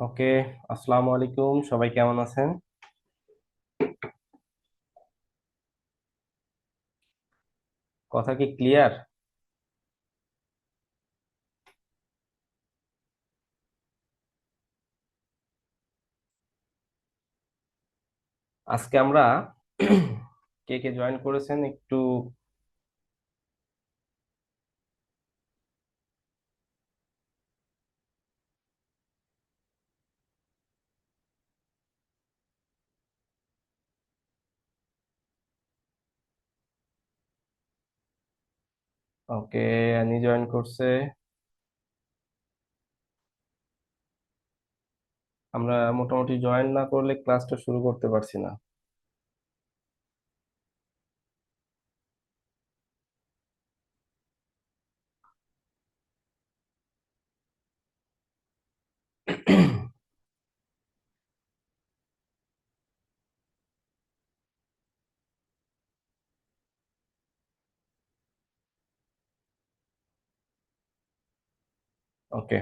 ওকে। আসসালামু আলাইকুম, সবাই কেমন আছেন? কথা কি ক্লিয়ার? আজকে আমরা কে কে জয়েন করেছেন একটু। ওকে, অ্যানি জয়েন করছে। আমরা মোটামুটি জয়েন না করলে ক্লাসটা শুরু করতে পারছি না। ওকে,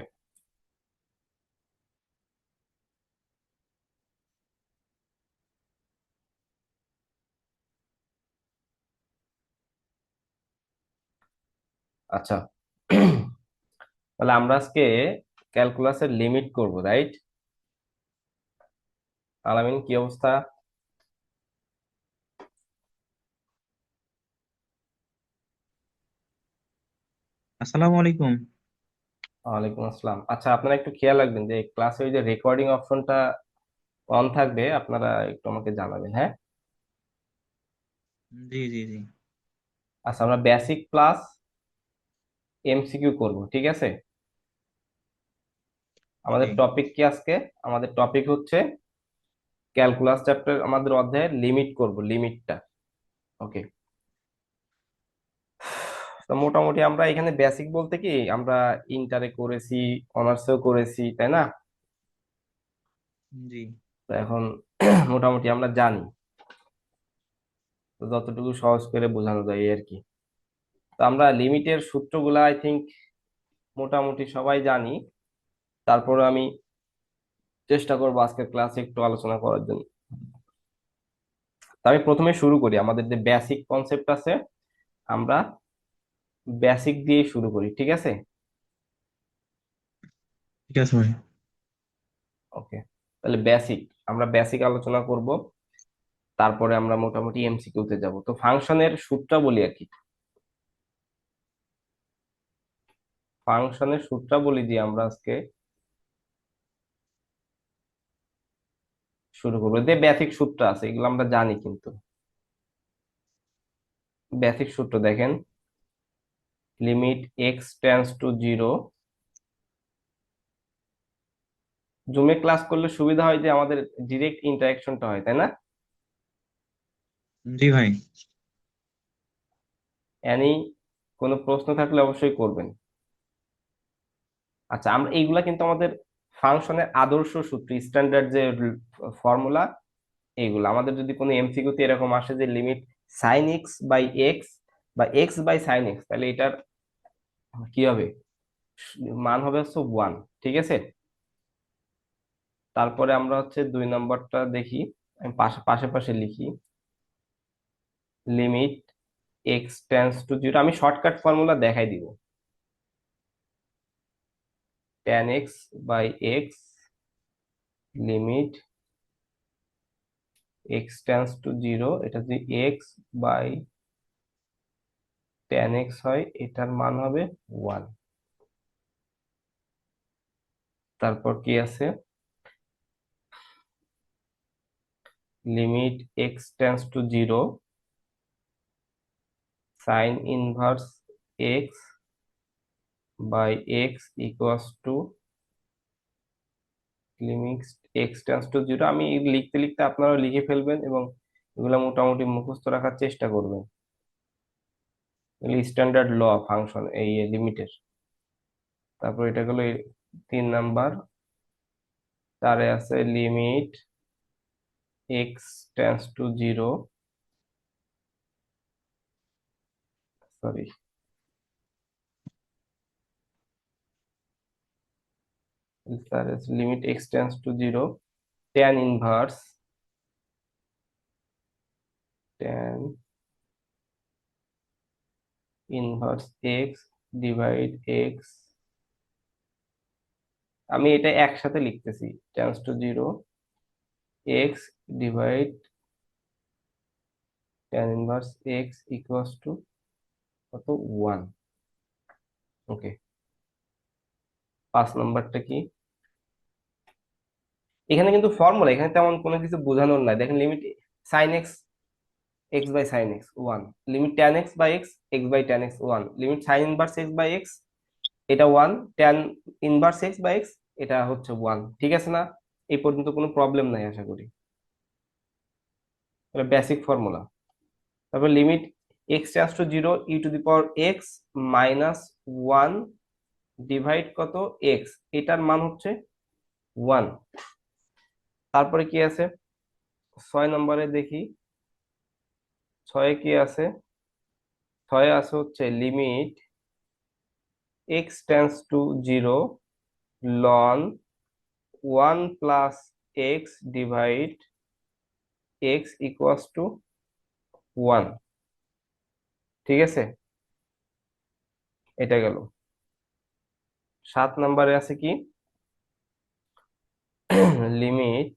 আচ্ছা। তাহলে আমরা আজকে ক্যালকুলাসের লিমিট করব, রাইট? আলামিন, কি অবস্থা? আসসালামু আলাইকুম। ওয়ালাইকুম আসসালাম। আচ্ছা, আপনারা একটু খেয়াল রাখবেন যে ক্লাসে ওই যে রেকর্ডিং অপশনটা অন থাকবে, আপনারা একটু আমাকে জানাবেন, হ্যাঁ? জি জি জি। আচ্ছা, আমরা বেসিক প্লাস এমসিকিউ করব, ঠিক আছে? আমাদের জি। টপিক কি আজকে? আমাদের টপিক হচ্ছে ক্যালকুলাস চ্যাপ্টার, আমাদের অধ্যায়ের লিমিট করব, লিমিটটা। ওকে। তো মোটামুটি আমরা এখানে বেসিক বলতে কি, আমরা ইন্টারে করেছি, অনার্সেও করেছি, তাই না? জি। তো এখন মোটামুটি আমরা জানি, তো যতটুকু সহজ করে বোঝানো যায় এই আর কি। তো আমরা লিমিটের সূত্রগুলো আই থিংক মোটামুটি সবাই জানি। তারপরে আমি চেষ্টা করবো আজকের ক্লাসে একটু আলোচনা করার জন্য। তো আমি প্রথমে শুরু করি, আমাদের যে বেসিক কনসেপ্ট আছে, আমরা বেসিক দিয়ে শুরু করি, ঠিক আছে? ঠিক আছে ভাই। ওকে, তাহলে বেসিক, আমরা বেসিক আলোচনা করব। তারপরে আমরা মোটামুটি এমসিকিউ তে যাব। তো ফাংশনের সূত্র বলি আর কি। ফাংশনের সূত্রাবলী দিয়ে আমরা আজকে শুরু করবো। যে বেসিক সূত্র আছে এগুলো আমরা জানি, কিন্তু বেসিক সূত্র দেখেন, limit x tends to zero. জুমে ক্লাস করলে সুবিধা হয় যে আমাদের ডিরেক্ট ইন্টারাকশনটা হয়, তাই না? জি ভাই। এনি কোনো প্রশ্ন থাকলে অবশ্যই করবেন। আচ্ছা, আমরা এইগুলা কিন্তু আমাদের ফাংশনের আদর্শ সূত্র, স্ট্যান্ডার্ড যে ফর্মুলা, এইগুলো আমাদের যদি কোনো এমসিকিউতে এরকম আসে যে limit sine x by x বা এক্স বাই সাইন এক্স, তাহলে এটার কি হবে? মান হবে হচ্ছে ওয়ান, ঠিক আছে? তারপরে আমরা হচ্ছে দুই নম্বরটা দেখি, আমি পাশে পাশে পাশে লিখি, limit x tends to zero. আমি শর্টকাট ফর্মুলা দেখাই দিব। tan x by x limit x tends to zero, এটা যদি x বাই tan x হয় এটার মান হবে 1। তারপর কি আছে, limit x tends to zero sine inverse x by x equals to limit x tends to zero. আমি লিখতে লিখতে আপনারা লিখে ফেলবেন এবং এগুলো মোটামুটি মুখস্থ রাখার চেষ্টা করবেন। স্ট্যান্ডার্ড ল ফাংশন এই লিমিটের। তারপর এটা গেল 3 নাম্বার। তারে আছে limit x tends to zero, sorry, তার limit x tends to zero tan inverse tan inverse X divide X. আমি এটা একসাথে লিখতেছি, tends to zero X divide tan inverse X equals to কত, 1। ওকে, 5 নাম্বারটা কি, এখানে কিন্তু ফর্মুলা, এখানে তেমন কোনো কিছু বোঝানোর নাই। দেখেন limit sine x x by sine x 1, limit tan x by x x by tan x 1, limit sine inverse x by x এটা 1, tan inverse x by x এটা হচ্ছে 1। ঠিক আছে না? এই পর্যন্ত কোনো প্রবলেম নাই আশা করি, এটা বেসিক ফর্মুলা। তারপর limit x tends to zero E two the power x minus 1 divide কত এক্স, এটার মান হচ্ছে 1। তারপরে কি আছে 6 নম্বরে দেখি, 6-এ কি আছে, 6-এ আছে হচ্ছে limit x tends to zero loan 1 plus x divide x equals two 1। ঠিক আছে, এটা গেল। 7 নম্বরে আছে কি, লিমিট,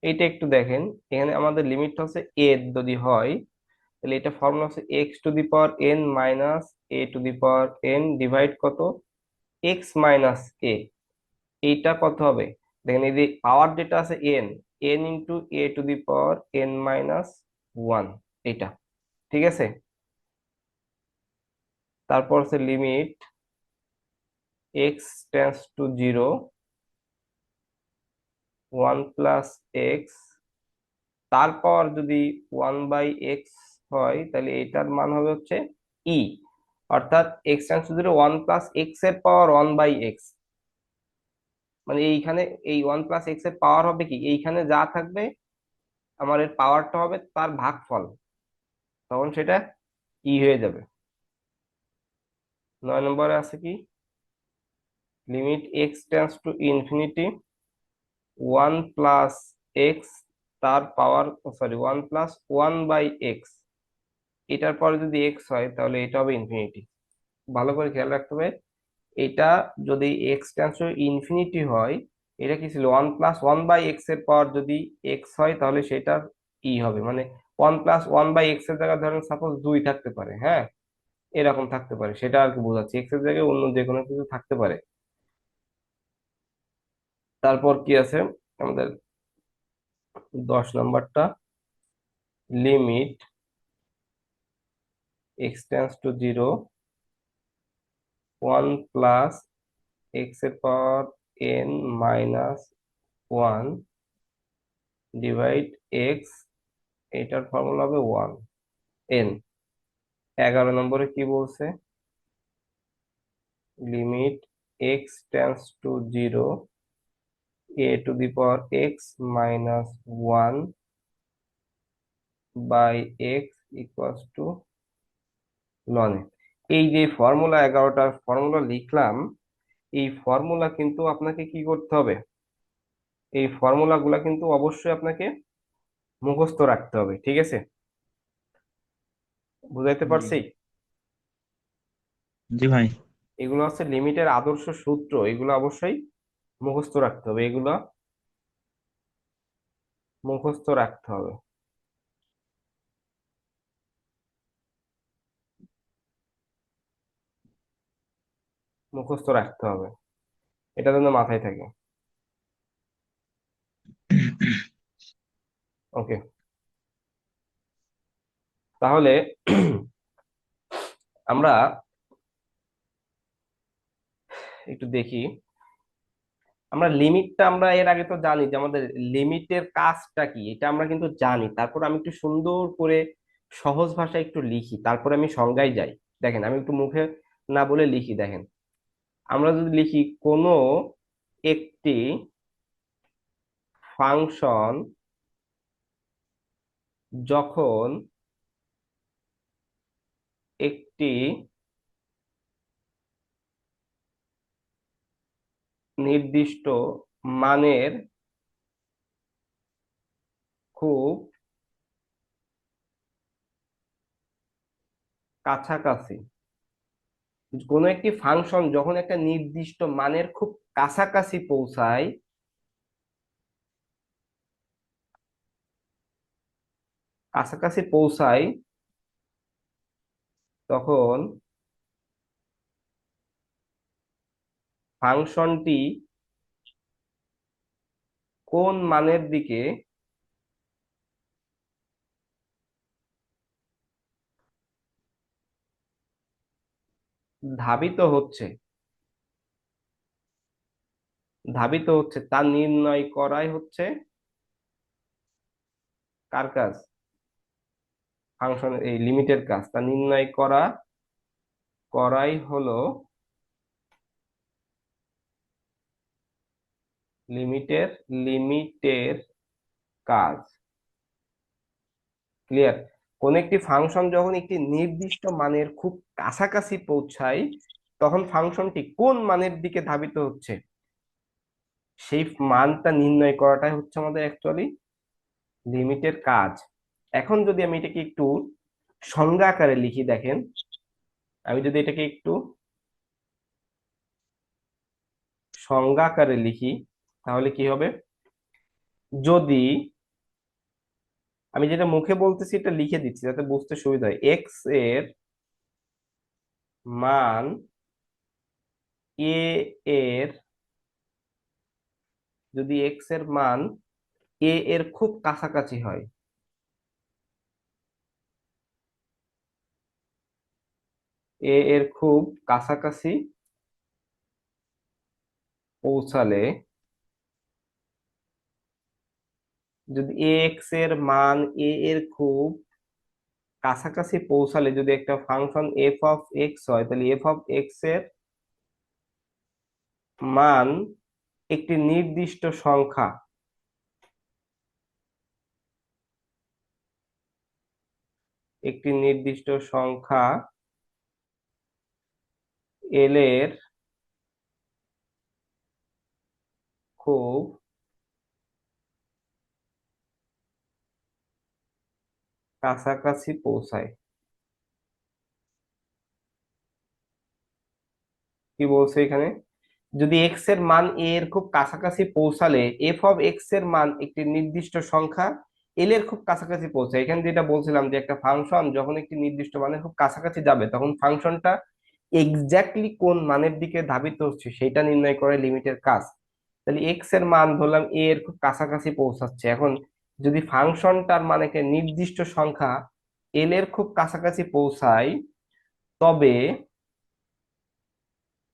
এটা একটু দেখেন, এখানে আমাদের লিমিটটা হচ্ছে এ যদি হয় তাহলে এটা ফর্মুলা হচ্ছে x to the power n minus A to the power N divide কত এক্স মাইনাস এ। এইটা কত হবে, দেখেন এই যে পাওয়ার যেটা আছে N, N into A to the power n minus 1, এটা। ঠিক আছে, তারপর হচ্ছে limit x tends to zero 1 plus x, তারপর যদি 1 বাই এক্স হয় তাহলে এটার মান হবে হচ্ছে ই, অর্থাৎ x tends to zero 1 plus x এর পাওয়ার 1 বাই এক্স, মানে এইখানে এই 1 প্লাস এক্স এর পাওয়ার হবে কি, এইখানে যা থাকবে আমার এর পাওয়ারটা হবে তার ভাগফল, তখন সেটা ই হয়ে যাবে। 9 নম্বরে আছে কি, limit x tends to infinity 1 plus x তার পাওয়ার, সরি 1 প্লাস 1 বাই এক্স, এটার পরে যদি এক্স হয় তাহলে এটা হবে ইনফিনিটি। ভালো করে খেয়াল রাখতে হবে, এটা যদি এক্স টেন্স টু ইনফিনিটি হয়, এটা কি ছিল 1 প্লাস 1 বাই এক্স এর পাওয়ার যদি এক্স হয় তাহলে সেটা ই হবে, মানে 1 প্লাস 1 বাই এক্স এর জায়গায় ধরেন সাপোজ 2 থাকতে পারে, হ্যাঁ, এরকম থাকতে পারে, সেটা আর কি বোঝাচ্ছি, এক্স এর জায়গায় অন্য যে কোনো কিছু থাকতে পারে। তারপর কি আছে আমাদের 10 নম্বরটা, limit x tends to zero 1 plus x এর power n minus 1 divide x, এটার ফর্মুলা হবে 1 এন। 11 নম্বরে কি বলছে, limit x tends to zero a to the power x minus 1 by x equals to ln. এই যে ফর্মুলা 11টা ফর্মুলা লিখলাম, এই ফর্মুলা কিন্তু আপনাকে কি করতে হবে, এই ফর্মুলা গুলা কিন্তু অবশ্যই আপনাকে মুখস্থ রাখতে হবে। ঠিক আছে, বুঝাইতে জি পারছি? জি ভাই। এগুলো হচ্ছে লিমিটের আদর্শ সূত্র, এগুলো অবশ্যই মুখস্থ রাখতে হবে, এগুলো মুখস্থ রাখতে হবে। মুখস্থ রাখতে হবে, এটা যেন মাথায় থাকে। ওকে, তাহলে আমরা একটু দেখি। আমরা লিমিটটা আমরা এর আগে তো জানি যে আমাদের লিমিটের কাজটা কি, এটা আমরা কিন্তু জানি। তারপর আমি একটু সুন্দর করে সহজ ভাষায় একটু লিখি, তারপরে আমি সংজ্ঞায় যাই। দেখেন আমি একটু মুখে না বলে লিখি, দেখেন। আমরা যদি লিখি কোনো একটি ফাংশন যখন একটি নির্দিষ্ট মানের খুব কাছাকাছি, কোনো একটি ফাংশন যখন একটা নির্দিষ্ট মানের খুব কাছাকাছি পৌঁছায়, কাছাকাছি পৌঁছায়, তখন ফাংশনটি কোন মানের দিকে ধাবিত হচ্ছে, ধাবিত হচ্ছে তা নির্ণয় করাই হচ্ছে কার কাজ? ফাংশন এই লিমিটের কাজ, তা নির্ণয় করাই হলো লিমিটের লিমিটের কাজ। ক্লিয়ার? কোন একটি ফাংশন যখন একটি নির্দিষ্ট মানের খুব কাছাকাছি পৌঁছায়, তখন ফাংশনটি কোন মানের দিকে ধাবিত হচ্ছে সেই মানটা নির্ণয় করাটাই হচ্ছে আমাদের অ্যাকচুয়ালি লিমিটের কাজ। এখন যদি আমি এটাকে একটু সংজ্ঞা আকারে লিখি, দেখেন, আমি যদি এটাকে একটু সংজ্ঞা আকারে লিখি, তাহলে কি হবে? যদি আমি যেটা মুখে বলতেছি এটা লিখে দিচ্ছি যাতে বুঝতে সুবিধা হয়। এক্স এর মান এ এর, যদি এক্স এর মান এ এর খুব কাছাকাছি হয়, এ এর খুব কাছাকাছি পৌঁছালে, যদি এক্স এর মান এ এর খুব কাছাকাছি পৌঁছালে যদি একটা ফাংশন এফ অফ এক্স হয়, তাহলে এফ অফ এক্স এর মান একটি নির্দিষ্ট সংখ্যা, একটি নির্দিষ্ট সংখ্যা এল এর খুব কাছাকাছি পৌঁছায়। কি বলছে এখানে? যদি এক্স এর মান এ এর খুব কাছাকাছি পৌঁছালে এফ অফ এক্স এর মান একটি নির্দিষ্ট সংখ্যা এল এর খুব কাছাকাছি পৌঁছায়। এখানে যেটা বলছিলাম যে একটা ফাংশন যখন একটি নির্দিষ্ট মানের খুব কাছাকাছি যাবে, তখন ফাংশনটা এক্স্যাক্টলি কোন মানের দিকে ধাবিত হচ্ছে সেটা নির্ণয় করে লিমিটের কাজ। তাহলে এক্স এর মান ধরলাম এ এর খুব কাছাকাছি পৌঁছাচ্ছে। এখন যদি ফাংশনটার মানে একটা নির্দিষ্ট সংখ্যা এল এর খুব কাছাকাছি পৌঁছায়, তবে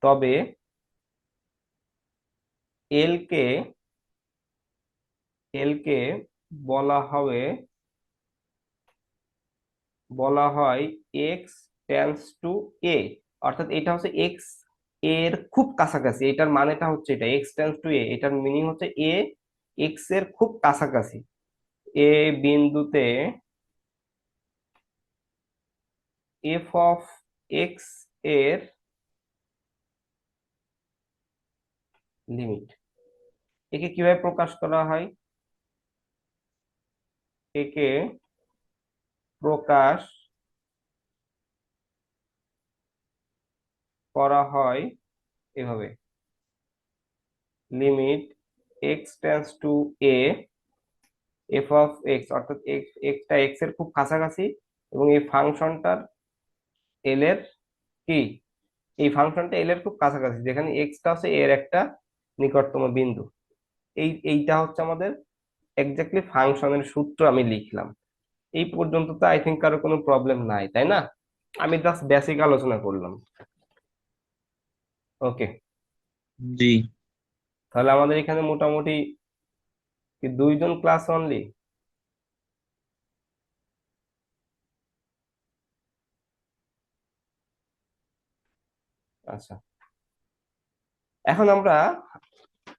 তবে এল কে এল কে বলা হবে, বলা হয় এক্স টেন্স টু এ। অর্থাৎ এটা হচ্ছে এক্স এর খুব কাছাকাছি, এটার মানেটা হচ্ছে এটা এক্স টেন্স টু এ, এটার মিনিং হচ্ছে এ এক্স এর খুব কাছাকাছি। এ বিন্দুতে এফ অফ এক্স এর লিমিট। একে কিভাবে প্রকাশ করা হয়? একে প্রকাশ করা হয় এভাবে, limit x tends to A, F of x, অর্থাৎ এক্সটা এক্স এর খুব কাছাকাছি এবং এই ফাংশনটার এল এর কি, এই ফাংশনটা এল এর খুব কাছাকাছি, যেখানে এক্সটা হচ্ছে এর একটা নিকটতম বিন্দু। এইটা হচ্ছে আমাদের এক্স্যাক্টলি ফাংশনের সূত্র আমি লিখলাম। এই পর্যন্ত তো আই থিঙ্ক কারো কোনো প্রবলেম নাই, তাই না? আমি জাস্ট বেসিক আলোচনা করলাম। ওকে, জি। তাহলে আমাদের এখানে মোটামুটি কি 2 জন ক্লাস অনলি? আচ্ছা, এখন আমরা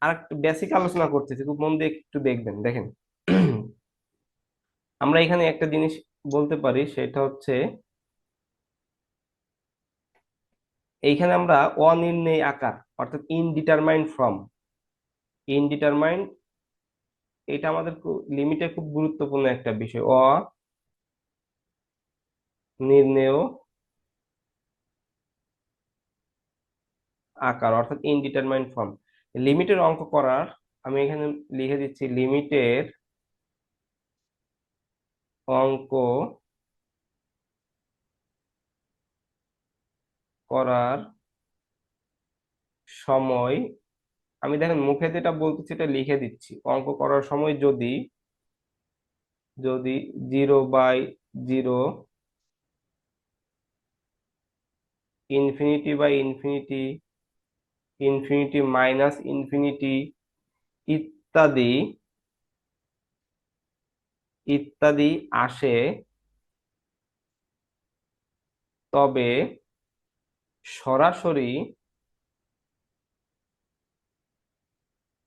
আরেকটু বেসিক আলোচনা করতেছি, খুব মন দিয়ে একটু দেখবেন, দেখেন। আমরা এখানে একটা জিনিস বলতে পারি, সেটা হচ্ছে এইখানে আমরা অনির্ণেয় আকার, অর্থাৎ ইনডিটারমাইন্ড ফর্ম, ইনডিটারমাইন্ড, এটা আমাদের লিমিটে খুব গুরুত্বপূর্ণ একটা বিষয়। অনির্ণেয় আকার অর্থাৎ ইনডিটারমাইন্ড ফর্ম, লিমিটের অঙ্ক করার, আমি এখানে লিখে দিচ্ছি লিমিটের অঙ্ক করার সময়, আমি দেখেন মুখে যেটা বলতেছি এটা লিখে দিচ্ছি, অঙ্ক করার সময় যদি যদি 0/0, infinity by infinity, infinity minus infinity, ইত্যাদি ইত্যাদি আসে, তবে সরাসরি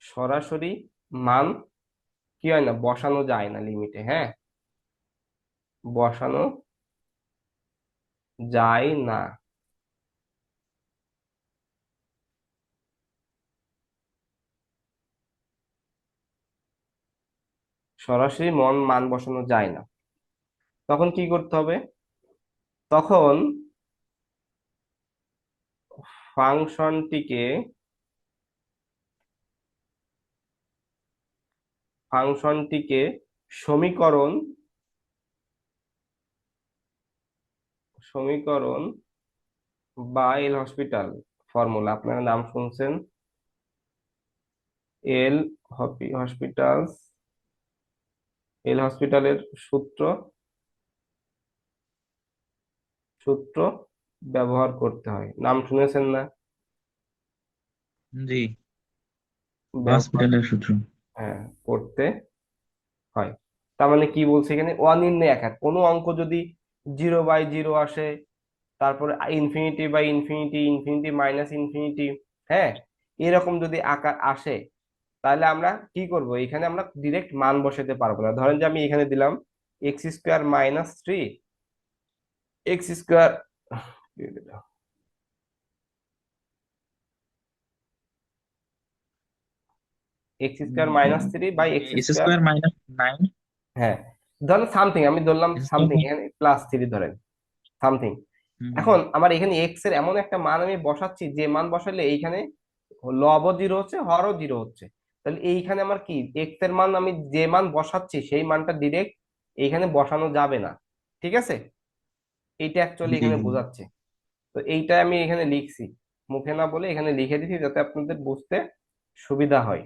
সরাসরি মান কি হয় না, বসানো যায় না লিমিটে, হ্যাঁ, বসানো যায় না। সরাসরি মান বসানো যায় না। তখন কি করতে হবে? তখন ফাংশনটিকে ফাংশনটিকে সমীকরণ সমীকরণ বা এল হসপিটাল ফর্মুলা, আপনারা নাম শুনছেন, এল হসপিটালস, এল হসপিটালের সূত্র সূত্র ব্যবহার করতে হয়, নাম শুনেছেন না? জি। ব্যবহার, হসপিটালের সূত্র। হ্যাঁ, করতে হয়। তার মানে কি বলছে এখানে, অনির্ণয় আকার কোনো অঙ্ক যদি 0/0 আসে, তারপরে infinity by infinity, infinity minus infinity, হ্যাঁ, এরকম যদি আকার আসে, তাহলে আমরা কি করব, এখানে আমরা ডিরেক্ট মান বসাতে পারবো না। ধরেন যে আমি এখানে দিলাম x² - 3, x², x²-3/x², S² - 9। হ্যাঁ, ধরেন সামথিং, আমি ধরলাম সামথিং, এখানে +3 ধরেন, সামথিং। এখন আমার এখানে এক্স এর এমন একটা মান আমি বসাচ্ছি, যে মান বসালে এইখানে লবও 0 হচ্ছে, হরও 0 হচ্ছে, তাহলে এইখানে আমার কি, এক্স এর মান আমি যে মান বসাচ্ছি সেই মানটা ডিরেক্ট এইখানে বসানো যাবে না। ঠিক আছে, এইটা অ্যাকচুয়ালি জি এখানে জি। বোঝাচ্ছে। তো এইটা আমি এখানে লিখছি, মুখে না বলে এখানে লিখে দিচ্ছি, যাতে আপনাদের বুঝতে সুবিধা হয়।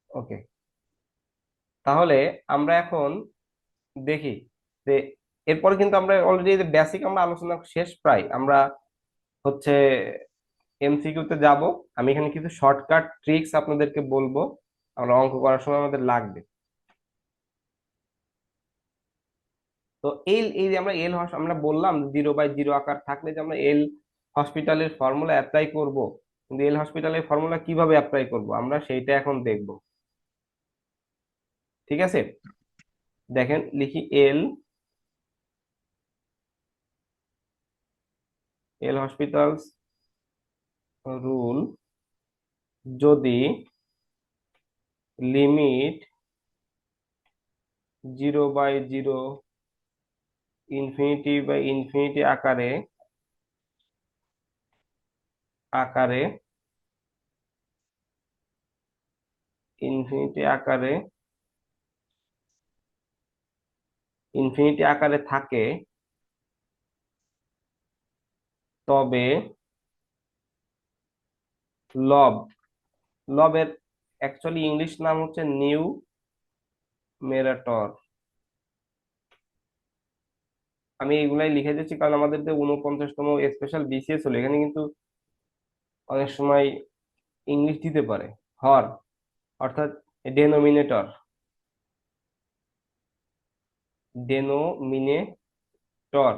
ওকে, তাহলে আমরা এখন দেখি যে এরপরে কিন্তু আমরা অলরেডি বেসিক আমরা আলোচনা শেষ প্রায়, আমরা হচ্ছে এমসিকিউ তে যাব। আমি এখানে কিছু শর্টকাট ট্রিক্স আপনাদেরকে বলবো, আমরা অঙ্ক করার সময় আমাদের লাগবে। তো এই যে আমরা আমরা বললাম 0/0 আকার থাকলে যে আমরা এল হসপিটালের ফর্মুলা অ্যাপ্লাই করব, কিন্তু এল হসপিটালের ফর্মুলা কিভাবে অ্যাপ্লাই করব আমরা সেইটা এখন দেখব। ঠিক আছে, দেখেন লিখি, এল এল হসপিটালস রুল, যদি লিমিট 0/0, ইনফিনিটি বাই ইনফিনিটি আকারে আকারে, ইনফিনিটি আকারে, ইনফিনিটি আকারে থাকে, তবে লব, লবের অ্যাকচুয়ালি ইংলিশ নাম হচ্ছে নিউ মেরাটর। আমি এগুলাই লিখে দিচ্ছি কারণ আমাদের যে 49তম স্পেশাল বিসিএস হলো, এখানে কিন্তু অনেক সময় ইংলিশ দিতে পারে। হর অর্থাৎ ডেনোমিনেটর, ডেনোমিনেটর।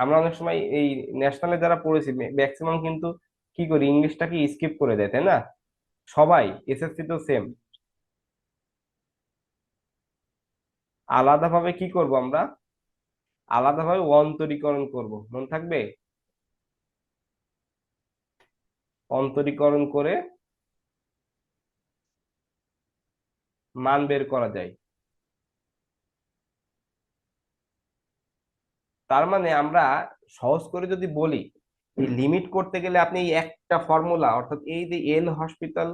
আমরা অনেক সময় এই ন্যাশনালে যারা পড়েছি ম্যাক্সিমাম কিন্তু কি করি, ইংলিশটাকে স্কিপ করে দেয়, তাই না? সবাই, এসএসসি তো সেম। আলাদাভাবে কি করব আমরা, আলাদাভাবে অন্তরীকরণ করব, মনে থাকবে? অন্তরীকরণ করে মান বের করা যায়। তার মানে আমরা সহজ করে যদি বলি, এই লিমিট করতে গেলে আপনি এই একটা ফর্মুলা, অর্থাৎ এই যে এল হসপিটাল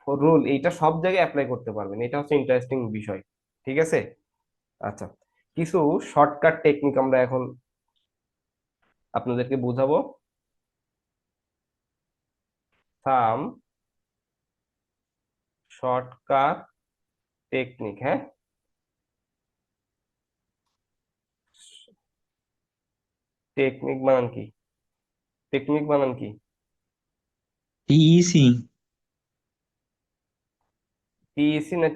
রুল, এইটা সব জায়গায় অ্যাপ্লাই করতে পারবেন। এটা হচ্ছে ইন্টারেস্টিং বিষয়। ঠিক আছে? আচ্ছা, কিছু শর্টকাট টেকনিক আমরা এখন আপনাদেরকে বোঝাবো। সাম শর্টকাট টেকনিক, হ্যাঁ। টেকনিক বানান কি? টেকনিক বানান কি? টিইসি। টিইসি না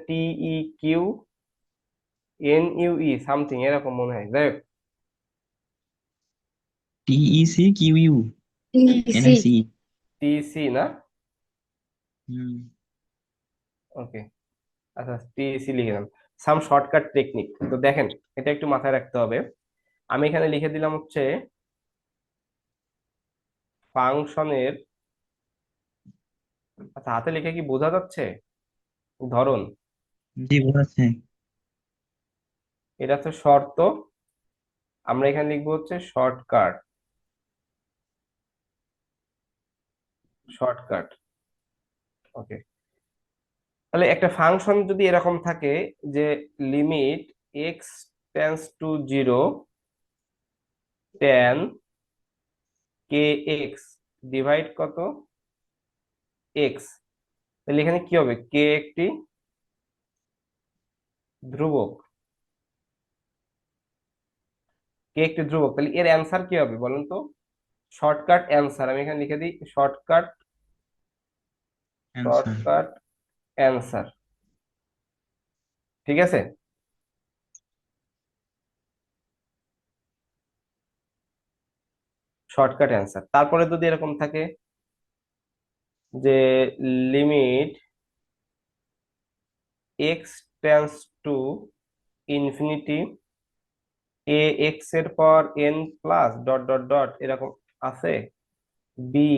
TEQNUE সামথিং এরকম মনে হয়, যাই হোক। TEC QU EC. NIC. TEC না? হুম। ওকে, আচ্ছা টিইসি লিখে দিলাম। Some shortcut technique. তো দেখেন, এটা একটু মাথায় রাখতে হবে। আমি এখানে লিখে দিলাম হচ্ছে ফাংশনের, আচ্ছা হাতে লিখে কি বোঝা যাচ্ছে ধরন? জি, বোঝাচ্ছে। এটা হচ্ছে শর্ত, আমরা এখানে লিখবো হচ্ছে শর্টকাট। শর্টকাট, ওকে। তাহলে একটা ফাংশন যদি এরকম থাকে যে limit x tends to zero, ten K x divide কত, এক্স, তাহলে এখানে কি হবে, কে একটি ধ্রুবক, কে একটি ধ্রুবক, তাহলে এর অ্যান্সার কি হবে বলেন তো? শর্টকাট অ্যান্সার, আমি এখানে লিখে দিই শর্টকাট, অ্যান্সার। Shortcut answer. ঠিক আছে? Shortcut answer. তারপরে যদি এরকম থাকে যে limit x tends to infinity, A x এর পর N plus dot dot dot এরকম আছে, বি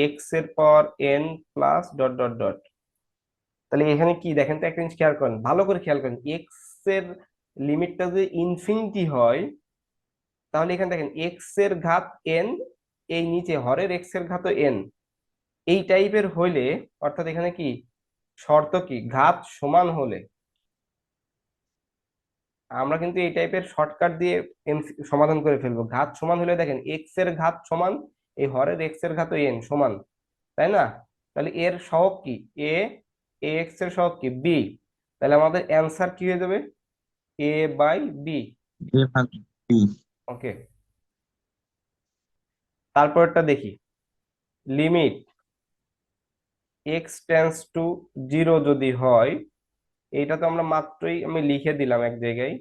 এক্স এর পর N plus dot dot dot, তাহলে এখানে কি দেখেন তো, একটা জিনিস খেয়াল করেন, ভালো করে খেয়াল করেন, এক্স এর লিমিটটা যদি ইনফিনিটি হয়, তাহলে এখানে দেখেন এক্স এর ঘাত এন, এই নিচে হরের এক্স এর ঘাত এন, এই টাইপের হইলে, অর্থাৎ এখানে কি শর্ত, কি ঘাত সমান হলে, আমরা কিন্তু এই টাইপের শর্টকাট দিয়ে সমাধান করে ফেলবো। ঘাত সমান হলে দেখেন এক্স এর ঘাত সমান এই হরের এক্স এর ঘাত এন সমান, তাই না? তাহলে এর সহগ কি এ, এক্স এর সহগ কি বি, তাহলে আমাদের অ্যান্সার কি হয়ে যাবে, এ বাই বি। এ ভাগ বি। ওকে, তারপরটা দেখি, limit x tends to zero যদি হয়, এইটা তো আমরা মাত্রই আমি লিখে দিলাম এক জায়গায়,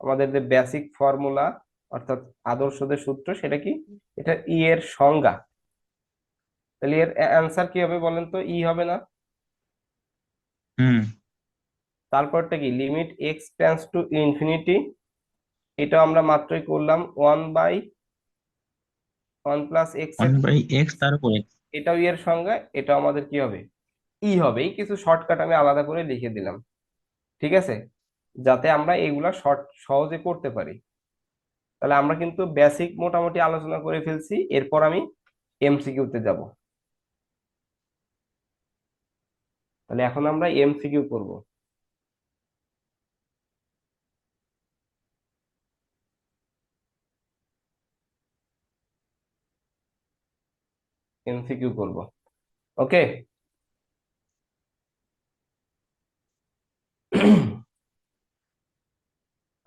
আমাদের যে বেসিক ফর্মুলা, অর্থাৎ আদর্শদের সূত্র, সেটা কি, এটা ই এর সংজ্ঞা। তাহলে এর অ্যান্সার কি হবে বলেন তো, ই হবে না? হুম। তারপরটা কি, limit x tends to infinity, এটা আমরা মাত্রই করলাম, one by one plus x one এর, বাই এক্স তার উপর এক্স। এটাও ই এর সংজ্ঞা, এটা আমাদের কি হবে, ই হবে। এই কিছু শর্টকাট আমি আলাদা করে লিখে দিলাম, ঠিক আছে, যাতে আমরা এগুলা সহজে করতে পারি। তাহলে আমরা কিন্তু বেসিক মোটামুটি আলোচনা করে ফেলছি। এরপর আমি এমসিকিউ তে যাব। তাহলে এখন আমরা এমসিকিউ করব। এমসিকিউ করব। ওকে।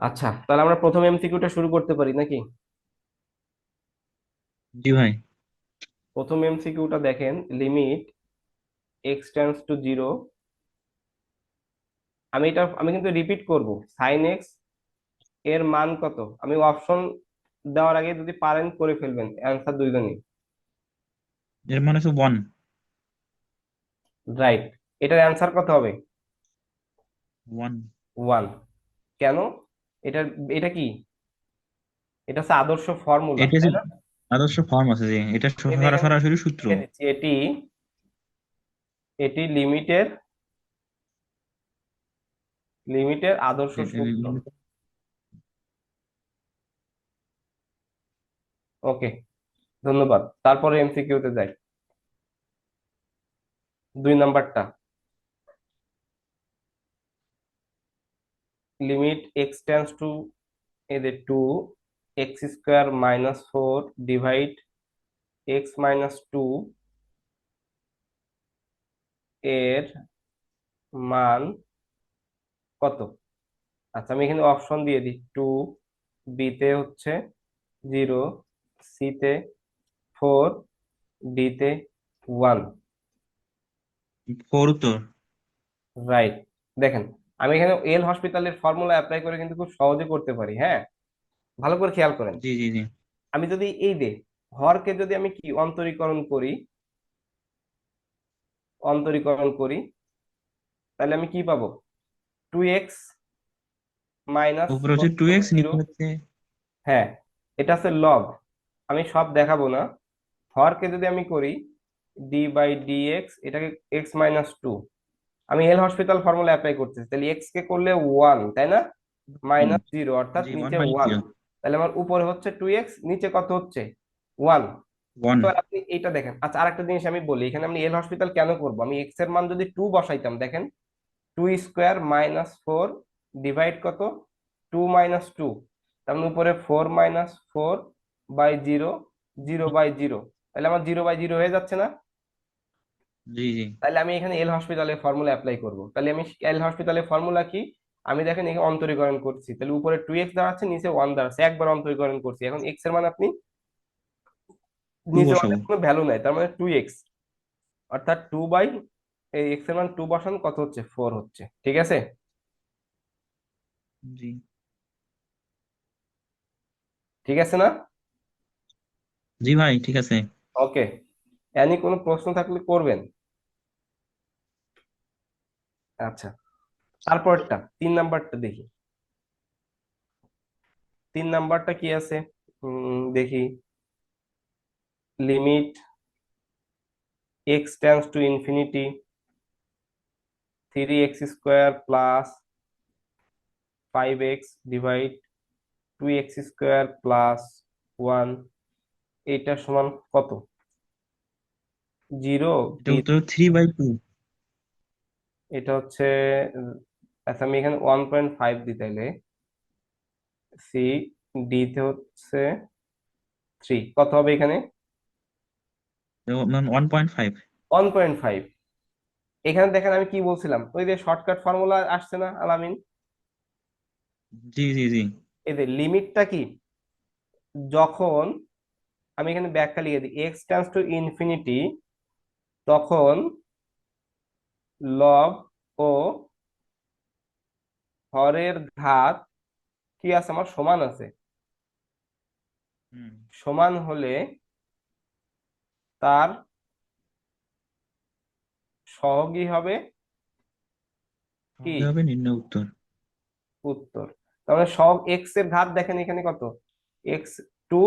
আচ্ছা, তাহলে আমরা প্রথম এমসিকিউটা শুরু করতে পারি নাকি? জি ভাই। প্রথম এমসিকিউটা দেখেন, limit x tends to zero. আমি কিন্তু রিপিট করব। সাইন এক্স এর মান কত, আমি অপশন দেওয়ার আগে যদি পারেন করে ফেলবেন, অ্যান্সার দুইজনই এর মানে হচ্ছে 1। রাইট। এটার অ্যান্সার কত হবে? 1। ওয়ান। কেন? এটার এটা কি? এটা হচ্ছে আদর্শ ফর্মুলা, এটা তাই হচ্ছে না? আদর্শ ফর্ম আছে যে এটা এই যে এখানে সরাসরি সূত্র। লিখে দিচ্ছি, এটি এটি লিমিটের আদর্শ সূত্র। ওকে, ধন্যবাদ। তারপরে এমসিকিউ তে যাই। 2 নাম্বারটা, লিমিট এক্স টেন্স টু এদের two x square minus four divide x minus two এর মান কত? আচ্ছা, আমি এখানে অপশন দিয়ে দিই। টু, বিতে হচ্ছে জিরো, সিতে ফোর, ডিতে ওয়ান। 4 উত্তর। রাইট। দেখেন, আমি এখানে এল হসপিটালের ফর্মুলা অ্যাপ্লাই করে কিন্তু খুব সহজে করতে পারি। হ্যাঁ, ভালো করে খেয়াল করেন। জি জি জি। আমি যদি এই দে হরকে যদি আমি কি অন্তরীকরণ করি, তাহলে আমি কি পাবো? টু এক্স মাইনাস উপরে ফোর হচ্ছে 2x, জিরো। নিচে হচ্ছে। হ্যাঁ, এটা হচ্ছে লগ। আমি সব দেখাবো না। হরকে যদি আমি করি ডি বাই ডি এক্স, এটাকে এক্স মাইনাস টু। আমি এল হসপিটাল ফর্মুলা অ্যাপ্লাই করতেছি, তাহলে এক্স কে করলে ওয়ান, তাই না? হুম, মাইনাস জিরো অর্থাৎ জি, নিচে 1। 1/0। তাহলে আমার উপরে হচ্ছে টু এক্স, নিচে কত হচ্ছে? ওয়ান। 1। এবার আপনি এইটা দেখেন। আচ্ছা, আরেকটা জিনিস আমি বলি, এখানে আমি এল হসপিটাল কেন করব? আমি এক্স এর মান যদি টু বসাইতাম, দেখেন, two square minus four divide কত? Two minus two. তার মানে উপরে four minus four by zero, zero by zero. তাহলে আমার জিরো বাই জিরো হয়ে যাচ্ছে না? জি জি। তাহলে আমি এখানে এল হসপিটালের ফর্মুলা অ্যাপ্লাই করব। তাহলে আমি এল হসপিটালের ফর্মুলা কি? আমি দেখেন এখানে অন্তরীকরণ করছি, তাহলে উপরে টু এক্স দাঁড়াচ্ছে, নিচে ওয়ান দাঁড়াচ্ছে, একবার অন্তরীকরণ করছি। এখন এক্স এর মান আপনি 2 নিচে বসাবো। ওয়ানের কোনো ভ্যালু নাই, তার মানে টু এক্স, অর্থাৎ টু বাই এই এক্স এর মান টু বসান, কত হচ্ছে? ফোর হচ্ছে। ঠিক আছে? জি ঠিক আছে না? জি ভাই, ঠিক আছে। ওকে। এনি কোনো প্রশ্ন থাকলে করবেন। আচ্ছা, তারপরটা 3 নাম্বারটা দেখি। 3 নাম্বারটা কি আছে? দেখি, limit x tends to infinity three x square plus five x divide two x square plus one, এইটা সমান কত? জিরো, এটা বি। উত্তর 3/2। এটা হচ্ছে আচ্ছা, আমি এখানে 1.5 দিই, তাইলে সি, ডি তে হচ্ছে থ্রি, কত হবে এখানে? 1.5। 1.5। এখানে দেখেন আমি কি বলছিলাম, ওই যে শর্টকাট ফর্মুলা আসছে না আলামিন? জি জি জি। এদের লিমিটটা কি? যখন আমি এখানে ব্যাখ্যা লিখে দিই, এক্স টেন্ডস টু ইনফিনিটি, তখন লব ও হরের ঘাত কি আছে আমার? সমান আছে। হুম, সমান হলে তার সহগী হবে কি? তাহলে হবে নির্ণয় উত্তর। উত্তর। তাহলে সহগ এক্স এর ঘাত দেখেন এখানে কত? এক্স টু,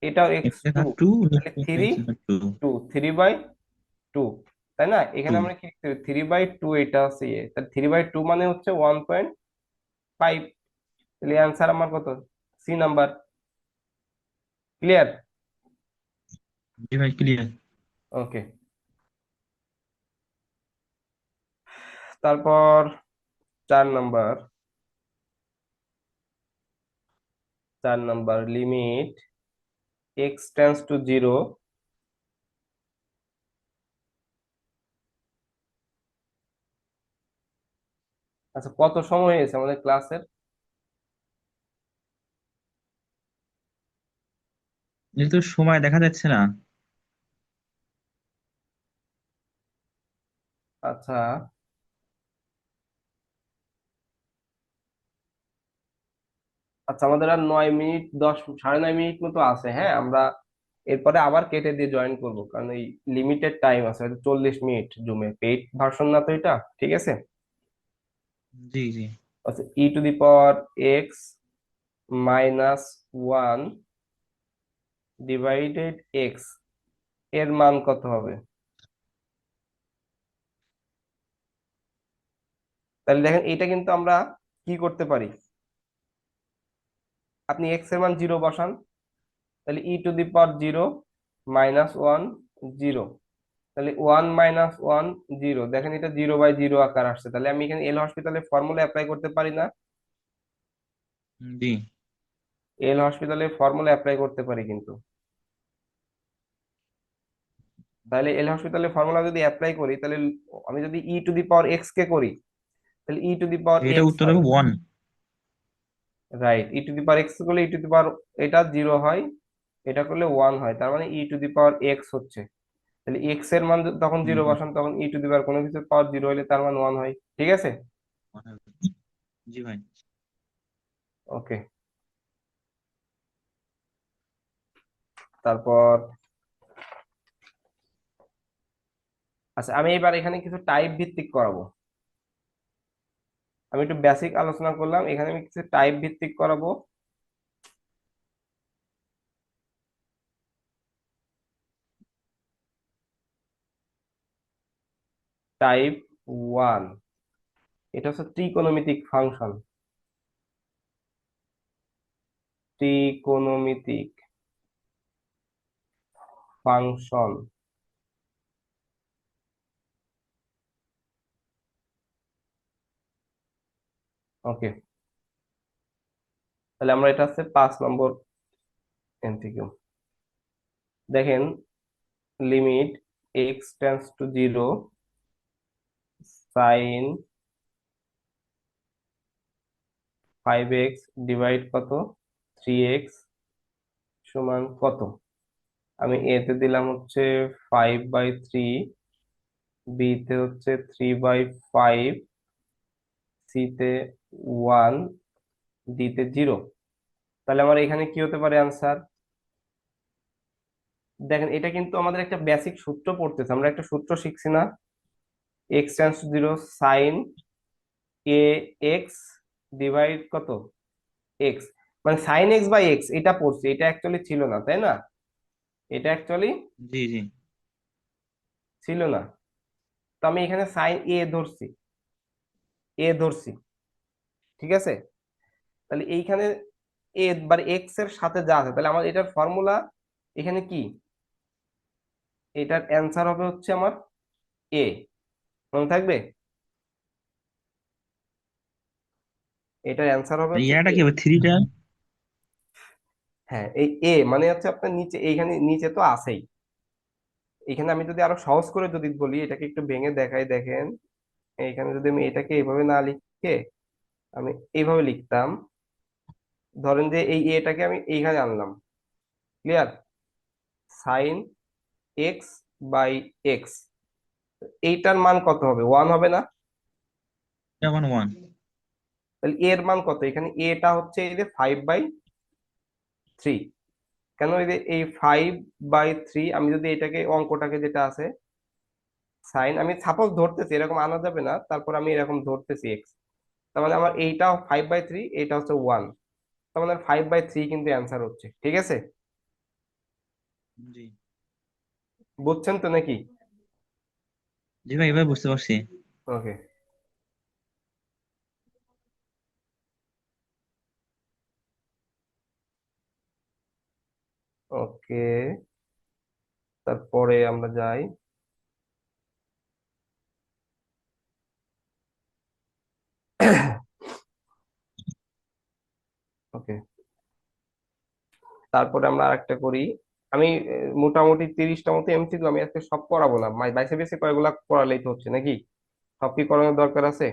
এটাও x এক্স এর টু, ঘাত 2, তাহলে নিচে থ্রি, x এর ঘাত 2। টু থ্রি বাই টু, তাই না? এখানে 2। আমরা কি থ্রি বাই টু, এটা হচ্ছে ইয়ে, তাহলে থ্রি বাই টু মানে হচ্ছে 1.5। তাহলে অ্যান্সার আমার কত? C number. ক্লিয়ার? জি ভাই ক্লিয়ার। ওকে, তারপর 4 number, 4 number limit x tends to zero. আচ্ছা, কত সময় হয়েছে আমাদের ক্লাসের? এটা তো সময় দেখা যাচ্ছে না। আচ্ছা আচ্ছা, আমাদের আর 9 মিনিট 10, 9:30 মিনিট মতো আছে। হ্যাঁ, আমরা এরপরে আবার কেটে দিয়ে জয়েন করব, কারণ এই লিমিটেড টাইম আছে, হয়তো 40 মিনিট। জুমে পেইড ভার্সন না তো এটা, ঠিক আছে? জি জি। আচ্ছা, e⁻x -1 ডিভাইডেড এক্স এর মান কত হবে? তাহলে দেখেন, এটা কিন্তু আমরা কি করতে পারি। আপনি এক্স এর মান 0 বসান, তাহলে e⁻0 -1 0। তাহলে 1 - 1 0, দেখেন এটা 0/0 আকার আসছে। তাহলে আমি এখানে এল হসপিটালের ফর্মুলা অ্যাপ্লাই করতে পারি না? জি এল হসপিটালের ফর্মুলা অ্যাপ্লাই করতে পারি কিন্তু। তাহলে এল হসপিটালের ফর্মুলা যদি অ্যাপ্লাই করি, তাহলে আমি যদি e⁻x কে করি, তাহলে এটা e⁻x উত্তর হয়। হবে 1। রাইট, e⁻x করলে এটা 0 হয়, এটা করলে 1 হয়, তার মানে e⁻x হচ্ছে। তাহলে এক্স এর মান তখন 0 বসান, তখন কোনো কিছু পাওয়ার 0 হলে তার মান 1 হয়, ঠিক আছে? জি ভাই। ওকে, তারপর আচ্ছা, আমি এবার এখানে কিছু টাইপ ভিত্তিক করাবো। আমি একটু বেসিক আলোচনা করলাম, এখানে আমি কিছু টাইপ ভিত্তিক করাবো। টাইপ 1, এটা হচ্ছে ত্রিকোণমিতিক ফাংশন। ত্রিকোণমিতিক ফাংশন। ওকে, তাহলে আমরা এটা হচ্ছে 5 নম্বর এমসিকিউ। দেখেন, limit x tends to zero sign 5x divide কত, 3x সমান কত? আমি এ তে দিলাম হচ্ছে 5/3, বি তে হচ্ছে 3/5, সি তে 1, ডি তে 0। তাহলে আমার এখানে কি হতে পারে আনসার? দেখেন, এটা কিন্তু আমাদের একটা বেসিক সূত্র পড়তেছে, আমরা একটা সূত্র শিখছি না? X tends to zero sign A x divide কত, এক্স। মানে সাইন এক্স বাই এক্স এটা পড়ছি, এটা অ্যাকচুয়ালি ছিল না, তাই না? এটা অ্যাকচুয়ালি জি জি। ছিল না। তো আমি এখানে সাইন এ ধরছি, ধরছি, ঠিক আছে? তাহলে এইখানে এ বার এক্স এর সাথে যা আছে, তাহলে আমার এটার ফর্মুলা এখানে কি? এটার অ্যান্সার হবে হচ্ছে আমার এ, মনে থাকবে? এটার অ্যান্সার হবে আর হচ্ছে ইয়াটা এ। কি হবে 3টা? হ্যাঁ, এই এ মানে হচ্ছে আপনার নিচে, এইখানে নিচে তো আছেই। এখানে আমি যদি আরো সহজ করে যদি বলি, এটাকে একটু ভেঙে দেখাই, দেখেন এইখানে যদি আমি এটাকে এইভাবে না লিখে আমি এইভাবে লিখতাম, ধরেন যে এই এটাকে আমি এইখানে আনলাম, clear? Sine x by x, এইটার মান কত হবে, 1 হবে না? এখন 1। তাহলে এর মান কত? এখানে এটা হচ্ছে এই যে 5/3। কেন? এই যে এই 5/3, আমি যদি এটাকে অঙ্কটাকে যেটা আছে সাইন, আমি সাপোজ ধরতেছি, এরকম আনা যাবে না, তারপর আমি এরকম ধরতেছি এক্স, তার মানে আমার এইটাও 5/3, এটা হচ্ছে 1, তার মানে 5/3 কিন্তু অ্যান্সার হচ্ছে, ঠিক আছে? জি বুঝছেন তো নাকি? জি ভাই, এবার বুঝতে পারছি। ওকে, ওকে, তারপরে আমরা যাই, ওকে, তারপরে আমরা আরেকটা করি। আমি মোটামুটি 30টা মতো এমসিকিউ আমি আজকে সব করাবো না, বাইসে বেসে কয়েকগুলা করালেই তো হচ্ছে নাকি? সব কি করানোর দরকার আছে?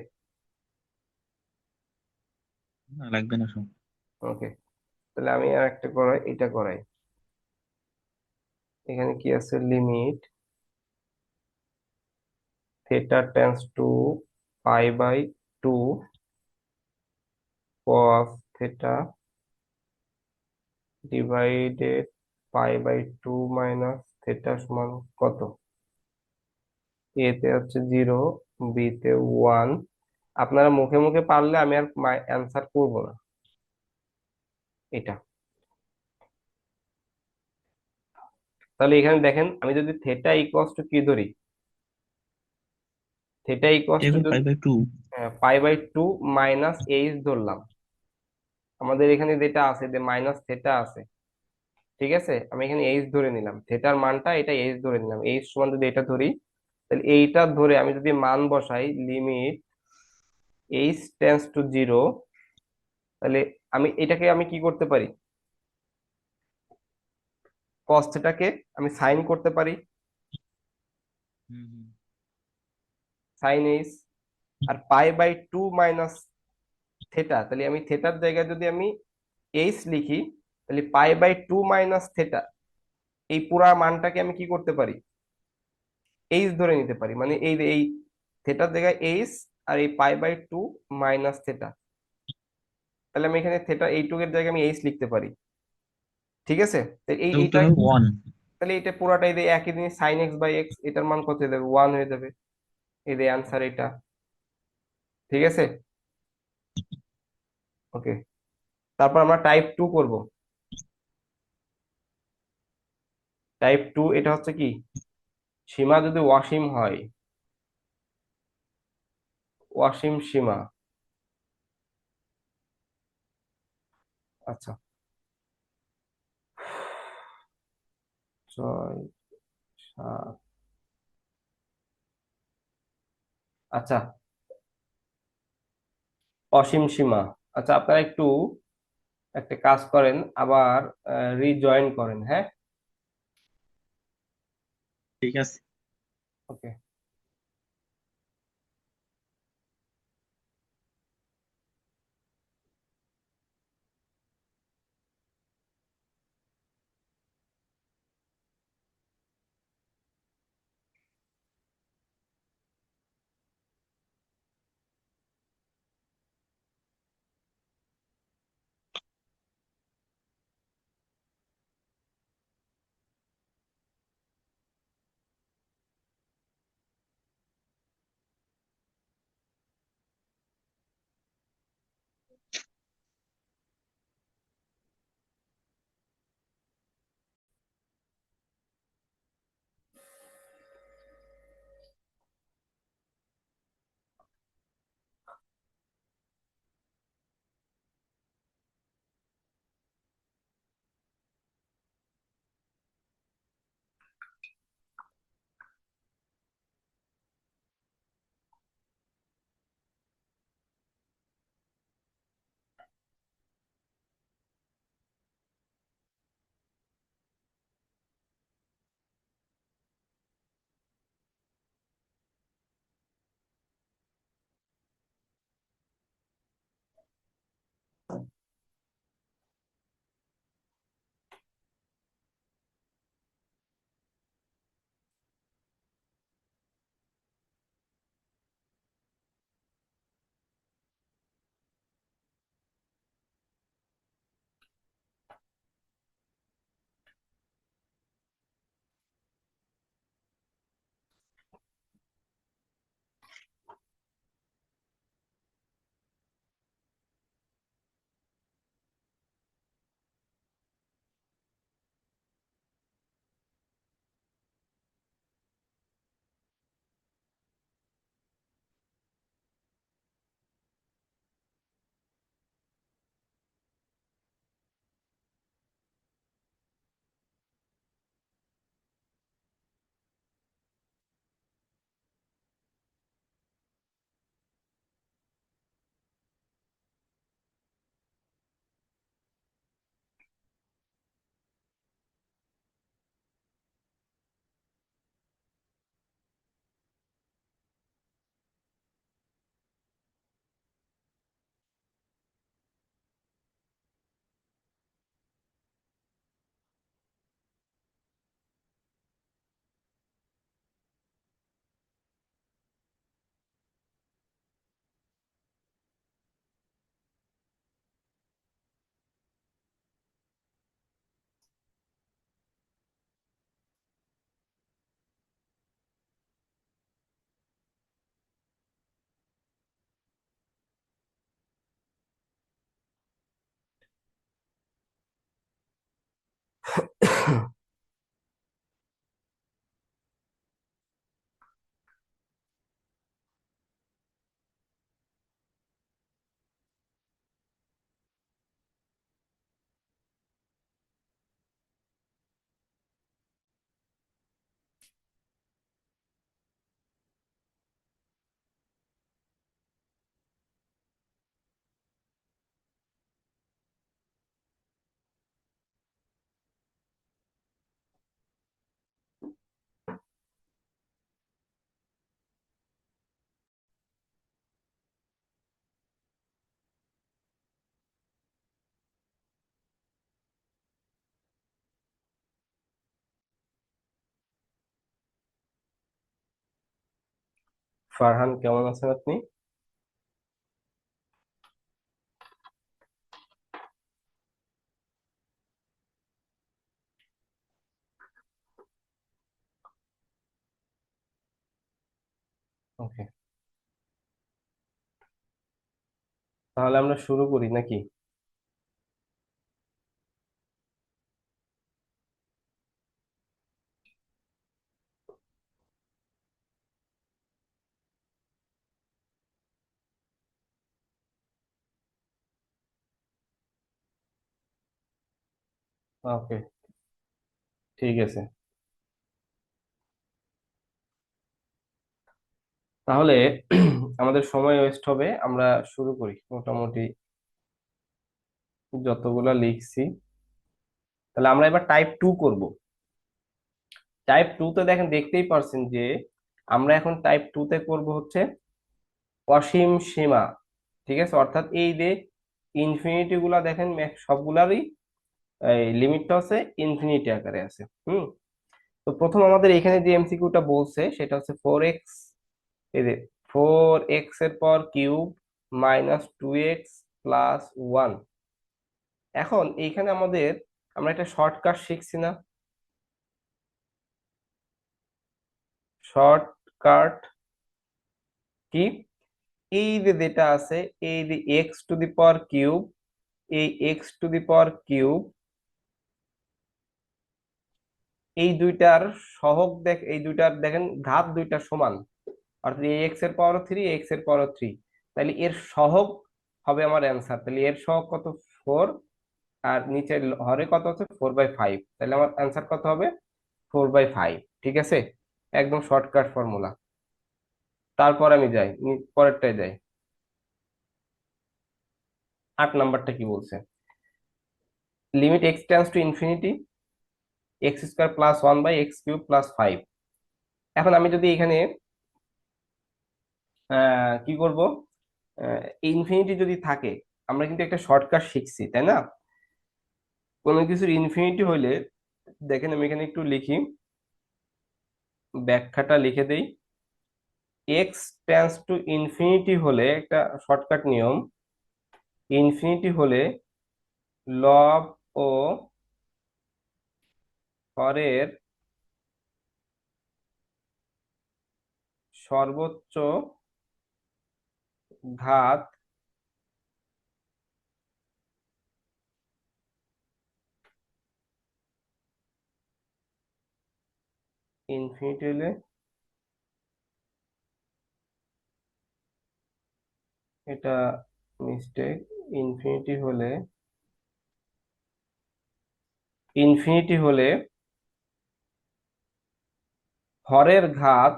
না, লাগবে না সব। ওকে, তাহলে আমি আর একটা করাই, এটা করাই। এখানে কি আছে, limit theta tends to pi by two cos theta divided pi by two minus theta সমান কত? এ তে হচ্ছে 0, বি তে 1। আপনারা মুখে মুখে পারলে আমি আর অ্যান্সার করবো না এটা। তাহলে এখানে দেখেন, আমি যদি থেটা ইকুয়ালস টু কি ধরি, থেটা ইকুয়ালস টু এগুলো 5/2। Pi by two minus h ধরলাম। আমাদের এখানে যেটা আছে যে মাইনাস থেটা আছে, ঠিক আছে, আমি এখানে এইচ ধরে নিলাম, থেটার মানটা এটা এইচ ধরে নিলাম, এইচ সমান যদি এটা ধরি, তাহলে এইটা ধরে আমি যদি মান বসাই, লিমিট এইচ টেন্স টু 0, তাহলে আমি এটাকে আমি কি করতে পারি, কস থেটাকে আমি সাইন করতে পারি, হুম হুম। Sine H. আর pi by two minus theta, তাহলে আমি থেটার জায়গায় যদি আমি এইচ লিখি, তাহলে pi by two minus theta, এই পুরা মানটাকে আমি কি করতে পারি, এইচ ধরে নিতে পারি, মানে এই যে এই থেটার জায়গায় এইচ, আর এই pi by two minus theta, তাহলে আমি এখানে থেটা এইটুকের জায়গায় আমি এইচ লিখতে পারি। ঠিক আছে, তো তো উত্তর এইটা, হবে 1। তাহলে এটা পুরাটাই যে একই জিনিস, সাইন এক্স বাই এক্স, এটার মান কত হয়ে যাবে, 1 হয়ে যাবে। এই যে অ্যান্সার এটা। ঠিক আছে, ওকে। তারপর আমরা টাইপ 2 করব। টাইপ 2 এটা হচ্ছে কি, সীমা যদি অসীম হয়, অসীম সীমা। আচ্ছা, 6, 7। আচ্ছা, অসীম সীমা। আচ্ছা, আপনারা একটু একটা কাজ করেন, আবার রিজয়েন করেন, হ্যাঁ। ঠিক আছে। ওকে। ফারহান, কেমন আছেন আপনি? ওকে, তাহলে আমরা শুরু করি নাকি? ওকে, ঠিক আছে। তাহলে আমাদের সময় ওয়েস্ট হবে, আমরা শুরু করি। মোটামুটি যতগুলা লিখছি, তাহলে আমরা এবার টাইপ 2 করব। টাইপ 2 তে দেখেন, দেখতেই পারছেন যে আমরা এখন টাইপ 2 তে করব হচ্ছে অসীম সীমা। ঠিক আছে, অর্থাৎ এই যে ইনফিনিটি গুলা দেখেন সবগুলারই এই লিমিটটা হচ্ছে ইনফিনিটি আকারে আছে। তো প্রথম আমাদের এখানে যে এমসিকিউটা বলছে সেটা হচ্ছে 4x, এই যে 4x এর পর কিউব মাইনাস 2x প্লাস 1। এখন এইখানে আমরা একটা শর্টকাট শিখছি না? Shortcut key? এই যে যেটা আছে, এই যে X to the power cube, এই X to the power cube, এই দুইটার সহগ এই দুইটার দেখেন ঘাত দুইটা সমান, অর্থাৎ এই এক্স এর পাওয়ার 3, এক্স এর পাওয়ার 3। তাহলে এর সহগ হবে আমার অ্যান্সার। তাহলে এর সহগ কত? 4। আর নিচের হরে কত হচ্ছে? 4/5। তাহলে আমার অ্যান্সার কত হবে? 4/5। ঠিক আছে, একদম শর্টকাট ফর্মুলা। তারপর আমি যাই, পরেরটায় যাই। 8 নাম্বারটা কি বলছে? Limit x tends to infinity x square plus 1/x³ plus 5। এখন আমি যদি এখানে কি করব, ইনফিনিটি যদি থাকে, আমরা কিন্তু একটা শর্টকাট শিখছি তাই না? কোনো কিছুর ইনফিনিটি হইলে দেখেন, আমি এখানে একটু লিখি, ব্যাখ্যাটা লিখে দেই। এক্স টেন্ডস টু ইনফিনিটি হলে একটা শর্টকাট নিয়ম, ইনফিনিটি হলে লব ও হরের সর্বোচ্চ ঘাত ইনফিনিটি হলে, এটা মিস্টেক, ইনফিনিটি হলে, ইনফিনিটি হলে হরের ঘাত,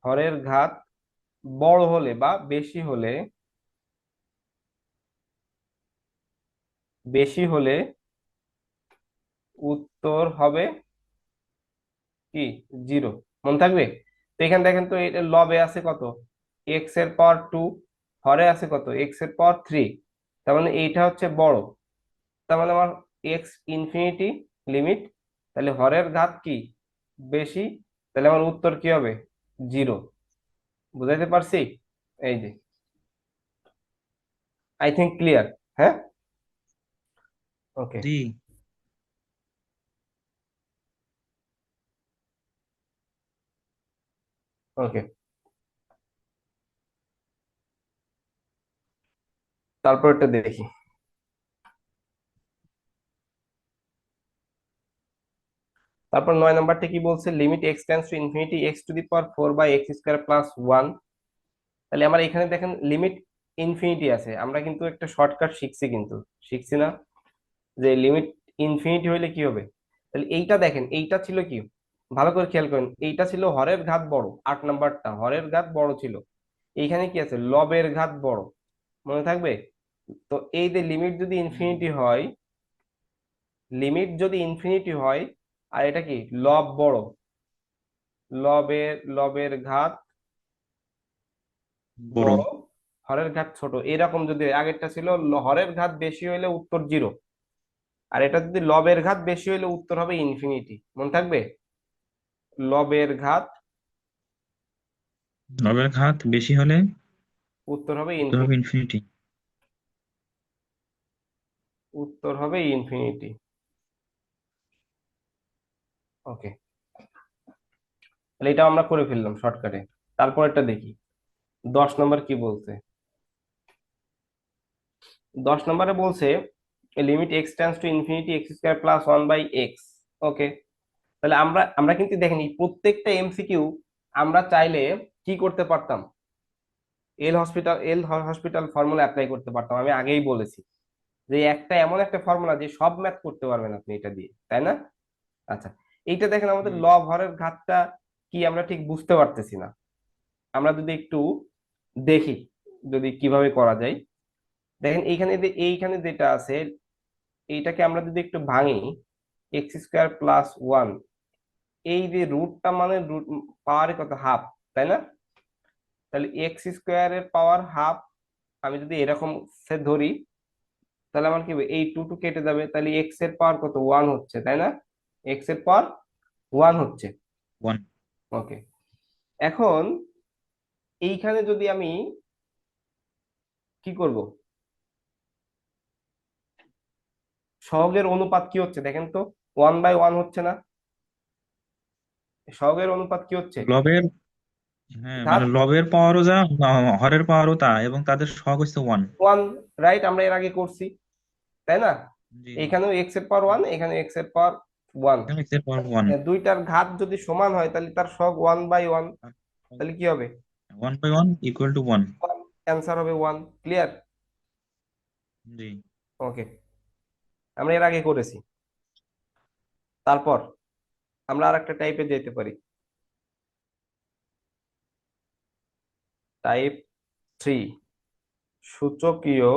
হরের ঘাত বড় হলে বা বেশি হলে, বেশি হলে উত্তর হবে কি? 0। মনে থাকবে? তো এখানে দেখেন তো, এটা লবে আছে কত? এক্স এর পাওয়ার 2, হরে আছে কত? এক্স এর পাওয়ার 3। তার মানে এইটা হচ্ছে বড়। তার মানে আমার এক্স ইনফিনিটি লিমিট, তাহলে হরের ঘাত কি? বেশি। তাহলে আমার উত্তর কি হবে? 0। বুঝাইতে পারছি? এই যে, আই থিঙ্ক ক্লিয়ার। হ্যাঁ, ওকে, জি। ওকে। তারপর একটা দেখি। তারপর 9 নাম্বারটা কি বলছে? Limit x tends to infinity x to the power 4/x² plus 1। তাহলে আমার এখানে দেখেন লিমিট ইনফিনিটি আছে, আমরা কিন্তু একটা শর্টকাট শিখছি, কিন্তু শিখছি না যে লিমিট ইনফিনিটি হইলে কি হবে? তাহলে এইটা দেখেন, এইটা ছিল কি, ভালো করে খেয়াল করেন, এইটা ছিল হরের ঘাত বড়, 8 নাম্বারটা হরের ঘাত বড় ছিল। এইখানে কি আছে? লবের ঘাত বড়। মনে থাকবে? তো এই যে লিমিট যদি হুম, ইনফিনিটি হয়, লিমিট যদি ইনফিনিটি হয়, আর এটা কি লব বড়, লবের ঘাত বড়। বড়, হরের ঘাত ছোট, এরকম যদি আগেরটা ছিল হরের ঘাত বেশি হইলে উত্তর 0, আর এটা যদি লবের ঘাত বেশি হইলে উত্তর হবে ইনফিনিটি। মনে থাকবে? লবের ঘাত লবের ঘাত বেশি হলে উত্তর হবে উত্তর হবে ইনফিনিটি। ইনফিনিটি। উত্তর হবে ইনফিনিটি। ওকে, তাহলে এটা আমরা করে ফেললাম শর্টকাটে। তারপর একটা দেখি 10 নম্বর কি বলছে। 10 নম্বরে বলছে limit x tends to infinity x square plus 1/x। ওকে, তাহলে আমরা আমরা কিন্তু দেখেন এই প্রত্যেকটা এমসিকিউ আমরা চাইলে কি করতে পারতাম, এল হসপিটাল ফর্মুলা অ্যাপ্লাই করতে পারতাম। আমি আগেই বলেছি যে একটা এমন একটা ফর্মুলা যে সব ম্যাথ করতে পারবেন আপনি এটা দিয়ে, তাই না? আচ্ছা, এইটা দেখেন আমাদের হুম। ল ভরের ঘাতটা কি আমরা ঠিক বুঝতে পারতেছি না। আমরা যদি একটু দেখি যদি কিভাবে করা যায়। দেখেন এইখানে যেটা আছে এইটাকে আমরা যদি একটু ভাঙি, এক্স স্কোয়ার প্লাস 1, এই যে রুটটা মানে রুট পাওয়ার কত, হাফ, তাই না? তাহলে এক্স স্কোয়ারের পাওয়ার হাফ আমি যদি এরকম সে ধরি, তাহলে আমার কি হবে, এই টু টু কেটে যাবে, তাহলে এক্স এর পাওয়ার কত, 1 হচ্ছে, তাই না? এক্স এর পাওয়ার 1 হচ্ছে। ওয়ান। ওকে, এখন এইখানে যদি আমি কি করব, সহগের অনুপাত কি হচ্ছে দেখেন তো, 1/1 হচ্ছে না? সহগের অনুপাত কি হচ্ছে, লবের, হ্যাঁ ঘাত মানে লবের পাওয়ারও যা, হরের পাওয়ারও তা, এবং তাদের সহগ হচ্ছে ওয়ান। 1, রাইট? আমরা এর আগে করছি, তাই না? জি জি। এখানেও এক্স এর পাওয়ার 1, এখানে এক্স এর পাওয়ার 1। এখানে এক্স এর পাওয়ার ওয়ান। দুইটার ঘাত যদি সমান হয় তাহলে তার সহগ 1/1, তাহলে কি হবে, 1/1 ইকুয়াল টু ওয়ান। অ্যান্সার হবে 1। ক্লিয়ার? জি। ওকে, আমরা এর আগে করেছি। তারপর আমরা আর একটা টাইপে যেতে পারি, টাইপ 3, সূচকীয়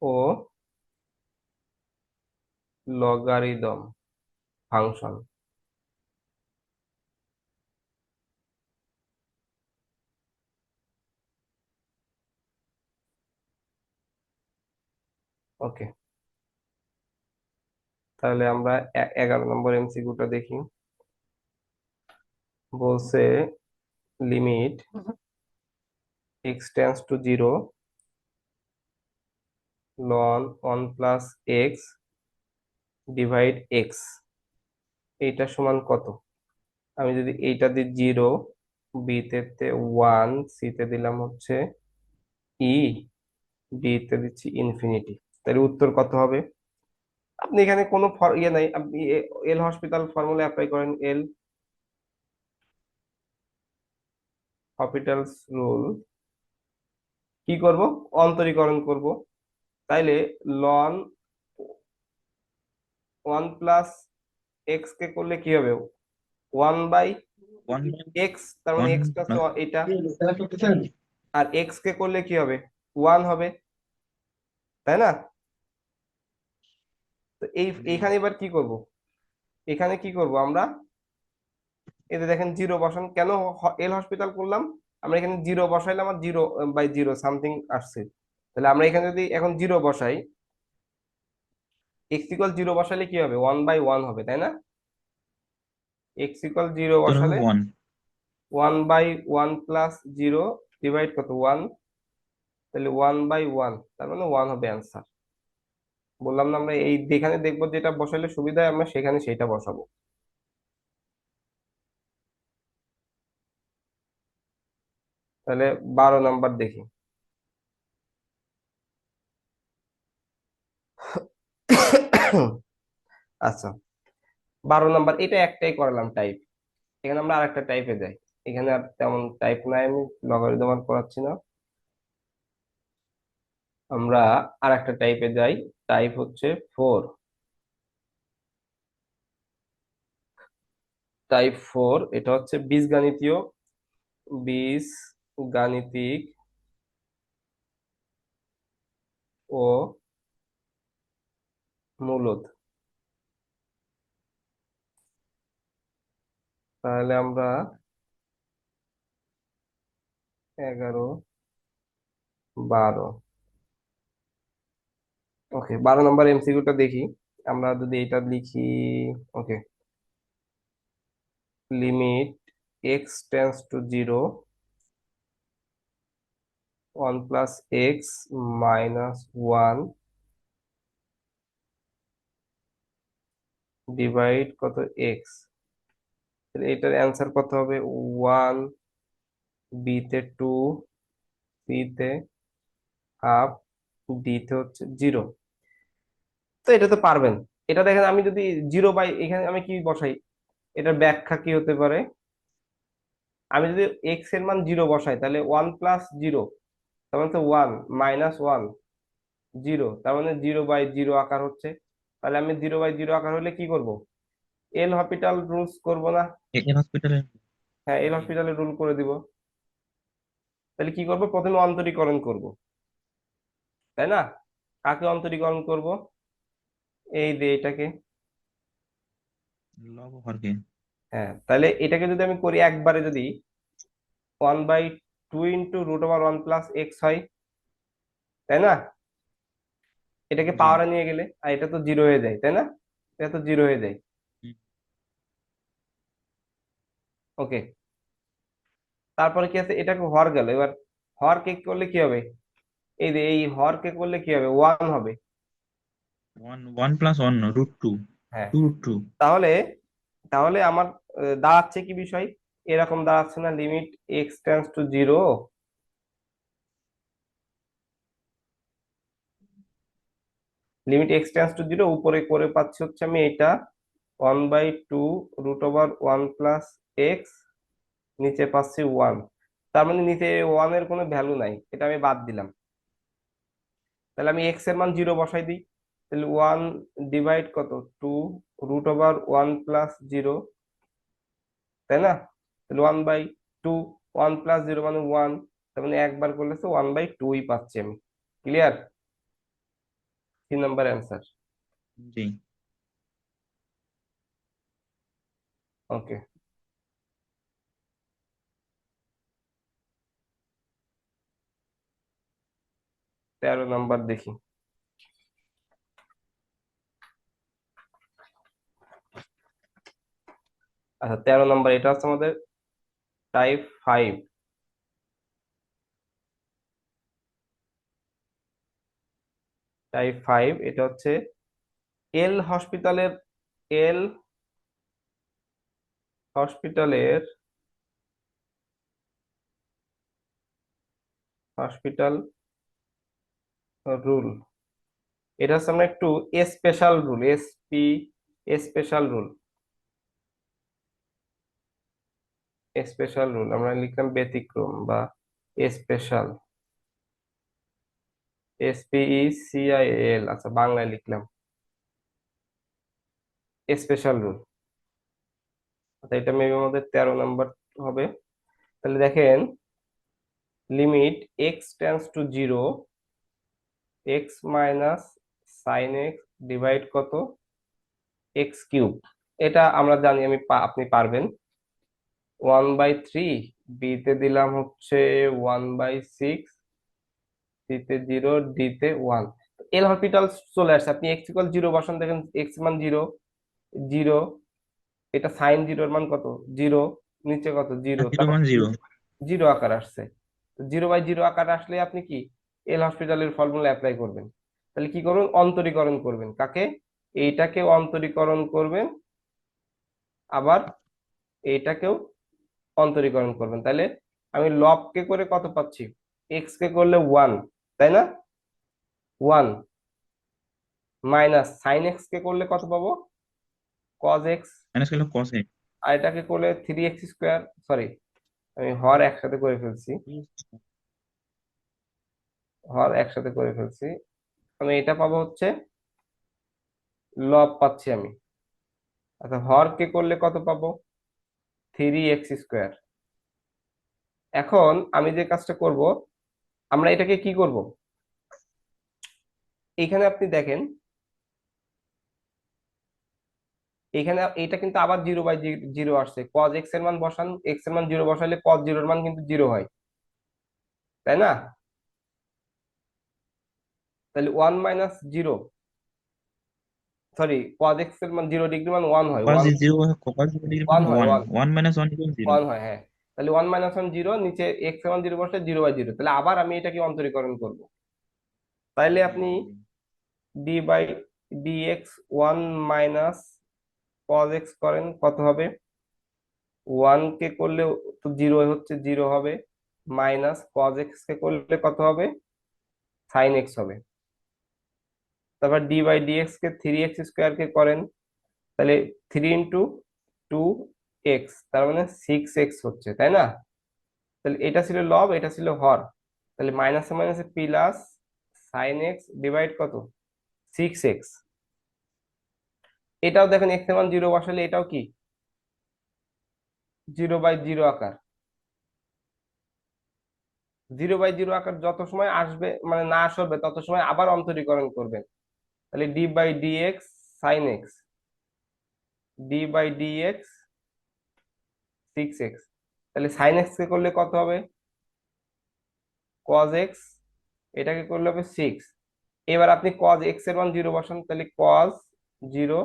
ও লগারিদম ফাংশন। ওকে, তাহলে আমরা 11 নম্বর এমসিকিউটা দেখি। বলছে limit x tends to 0 ln 1 plus x divide x, এইটা সমান কত? আমি যদি এইটা দিই 0, বি তে 1, সি তে দিলাম হচ্ছে ই, ডি তে দিচ্ছি ইনফিনিটি, তাহলে উত্তর কত হবে? আপনি এখানে কোনো ইয়ে নাই, আপনি এল হসপিটাল ফর্মুলা অ্যাপ্লাই করেন, এল হসপিটালস রুল। কি করব, অন্তরীকরণ করব। তাইলে লন 1 প্লাস এক্স কে করলে কি হবে, 1 বাই ওয়ান। এক্স, তার মানে ওয়ান এক্স টা প্লাস। এটা, আর এক্স কে করলে কি হবে, 1 হবে, তাই না? তো জি। এইখানে এবার কি করব, এখানে কি করব আমরা, এতে দেখেন জিরো বসান, কেন এল হসপিটাল করলাম, আমরা এখানে জিরো বসাইলাম আর 0/0 সামথিং আসছে। তাহলে আমরা এখানে যদি এখন জিরো বসাই, এক্স ইকুয়াল 0 বসালে কি হবে, 1/1 হবে, তাই না? এক্স ইকুয়াল 0 উত্তর হবে বসালে ওয়ান। 1/1 প্লাস 0 ডিভাইড কত, 1, তাহলে 1/1, তার মানে 1 হবে অ্যান্সার। বললাম না, আমরা এই যেখানে দেখবো যেটা বসালে সুবিধা হয় আমরা সেখানে সেটা বসাবো। তাহলে 12 নম্বর দেখি। আচ্ছা, 12 নম্বর এটা একটাই করলাম টাইপ, এখানে আমরা আরেকটা টাইপে যাই। এখানে আর তেমন টাইপ নাই, আমি লগারিদম আর করাচ্ছি না, আমরা আরেকটা টাইপে যাই। টাইপ হচ্ছে 4, টাইপ 4, এটা হচ্ছে বীজগাণিতীয়, বীজগাণিতিক ও মূলদ। তাহলে আমরা 11, 12, ওকে, 12 নম্বর এমসিকিউটা দেখি। আমরা যদি এটা লিখি, okay, limit x tends to 0, 1 plus X minus 1 divide কত এক্স, এটার অ্যান্সার কত হবে? 1, বি তে 2, সি তে হাফ, ডি তে হচ্ছে 0। তো এটা তো পারবেন। এটা দেখেন, আমি যদি 0 বাই, এখানে আমি কি বসাই, এটার ব্যাখ্যা কি হতে পারে? আমি যদি এক্স এর মান 0 বসাই, তাহলে 1 প্লাস 0, তার মানে তো 1 মাইনাস 1 0, তার মানে 0/0 আকার হচ্ছে। তাহলে আমি 0/0 আকার হলে কি করব? এল হসপিটাল রুলস করব না? এন হসপিটালের। হ্যাঁ, এল জি। হসপিটালের রুল করে দিব। তাহলে কি করব? প্রথমে অন্তরীকরণ করব, তাই না? কাকে অন্তরীকরণ করব? এই যে এটাকে। লব হরকে। হ্যাঁ, তাহলে এটাকে যদি আমি করি একবারে, যদি 1/2 ইন্টু √1 + x হয়, তাই না? এটাকে জি। পাওয়ারে নিয়ে গেলে আর এটা তো 0 হয়ে যায়, তাই না? এটা তো 0 হয়ে যায়। হুম। ওকে, তারপরে কি আছে? এটাকে হর গেল। এবার হরকে করলে কি হবে? এই যে এই হরকে করলে কি হবে? 1 হবে। 1 + 1 √2, হ্যাঁ, 2√2। তাহলে তাহলে আমার দাঁড়াচ্ছে কি বিষয়? এরকম দাঁড়াচ্ছে না, limit x tends to 0, limit x tends to 0, উপরে করে পাচ্ছি হচ্ছে আমি এটা 1/2 √1 + x, নিচে পাচ্ছি 1। তার মানে নিচে 1 এর কোনো ভ্যালু নাই, এটা আমি বাদ দিলাম। তাহলে আমি এক্স এর মান 0 বসাই দিই। তাহলে 1 ডিভাইড কত 2 √1 + 0, তাই না? তাহলে 1/2, 1 + 0 মানে 1, তার মানে একবার করলে তো 1/2ই পাচ্ছি আমি। ক্লিয়ার? 3 নম্বর অ্যান্সার। জি। ওকে, 13 নম্বর দেখি। আচ্ছা, 13 নম্বর, এটা হচ্ছে আমাদের টাইপ 5। টাইপ 5 এটা হচ্ছে এল হসপিটালের, এল হসপিটালের হসপিটাল রুল। এটা হচ্ছে আমরা একটু special rule, SP, special rule, special rule আমরা লিখলাম ব্যতিক্রম বা স্পেশাল, SPECIAL, আচ্ছা বাংলায় লিখলাম স্পেশাল রুল। আচ্ছা, এটা মেবি আমাদের 13 নম্বর হবে। তাহলে দেখেন, limit x tends to 0, x minus sine x divide কত x³ এটা আমরা জানি, আপনি পারবেন। 1/3, বি তে দিলাম হচ্ছে 1/6, সি তে 0, ডি তে 1। এল হসপিটাল চলে আসছে, আপনি x = 0 বসান, দেখেন এক্স মান 0, 0, এটা সাইন 0 এর মান কত? 0, নিচে কত? 0, জিরো তারপর মান জিরো 0 আকার আসছে। 0/0 আকার আসলে আপনি কি এল হসপিটালের ফর্মুলা অ্যাপ্লাই করবেন? তাহলে কি করবেন? অন্তরীকরণ করবেন। কাকে? এইটাকে অন্তরীকরণ করবেন, আবার এইটাকেও অন্তরীকরণ করবেন। তাহলে আমি লবকে করে কত পাচ্ছি? এক্স কে করলে 1, তাই না? 1 মাইনাস সাইন এক্স কে করলে কত পাবো? Cos x. মাইনাস করলে cos x। আর এটাকে করলে 3x², সরি, আমি হর একসাথে করে ফেলছি, হর একসাথে করে ফেলছি। আমি এটা পাবো হচ্ছে লব পাচ্ছি আমি। আচ্ছা, হরকে করলে কত পাবো? 3x²। এখন আমি যে কাজটা করব, আমরা এটাকে কি করব? এখানে আপনি দেখেন, এখানে এটা কিন্তু আবার 0/0 আসছে। কজ এক্স এর মান বসান, এক্স এর মান 0 বসাইলে কজ 0 এর মান কিন্তু 0 হয়, তাই না? তাহলে 1 - 0, সরি, cos x এর মান 0 ডিগ্রি মান 1 হয়, কস 1, জিরো, কস জিরো ডিগ্রি মানে 1 হয়, one, 1, one minus one equal zero. 1 হয়, হ্যাঁ। তাহলে 1 - 1 0, নিচে x এর মান 0 বসলে 0/0, তাহলে আবার আমি এটাকে অন্তরীকরণ করব। তাইলে জি আপনি জি জি। d/dx 1 - cos x করেন, কত হবে? 1 কে করলে তো 0 হচ্ছে, 0 হবে, মাইনাস cos x কে করলে কত হবে? sin x হবে। তারপর d/dx কে 3x² কে করেন, তাহলে 3 × 2x, তার মানে 6x হচ্ছে, তাই না? তাহলে এটা ছিল লব, এটা ছিল হর, তাহলে মাইনাসে মাইনাসে প্লাস সাইন এক্স ডিভাইড কত? 6x। এটাও দেখেন এক্স এর মান 0 বসালে এটাও কি 0/0 আকার। 0/0 আকার যত সময় আসবে মানে না আসবে তত সময় আবার অন্তরীকরণ করবেন। তাহলে d/dx sine x, d/dx 6x, তাহলে সাইন এক্স কে করলে কত হবে? cos x, এটাকে করলে হবে 6। এবার আপনি cos x এর মান 0 বসান, তাহলে cos 0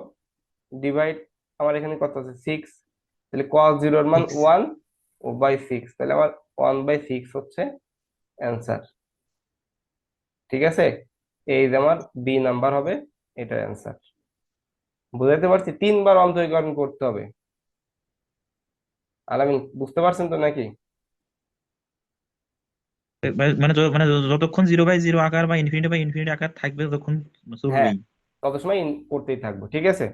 ডিভাইড, আমার এখানে কত আছে 6, তাহলে cos 0 এর মান সিক্স। 1 ও বাই 6, তাহলে আমার 1/6 হচ্ছে অ্যান্সার। ঠিক আছে, এই যে আমার বি নাম্বার হবে, এটা অ্যান্সার। বুঝাতে পারছি? 3 বার অন্তরীকরণ করতে হবে। আলামিন, বুঝতে পারছেন তো নাকি? মানে মানে যতক্ষণ জিরো বাই জিরো আকার বা ইনফিনিটি বাই ইনফিনিটি আকার থাকবে ততক্ষণ হ্যাঁ, চলবেই। তত সময় করতেই থাকবো, ঠিক আছে।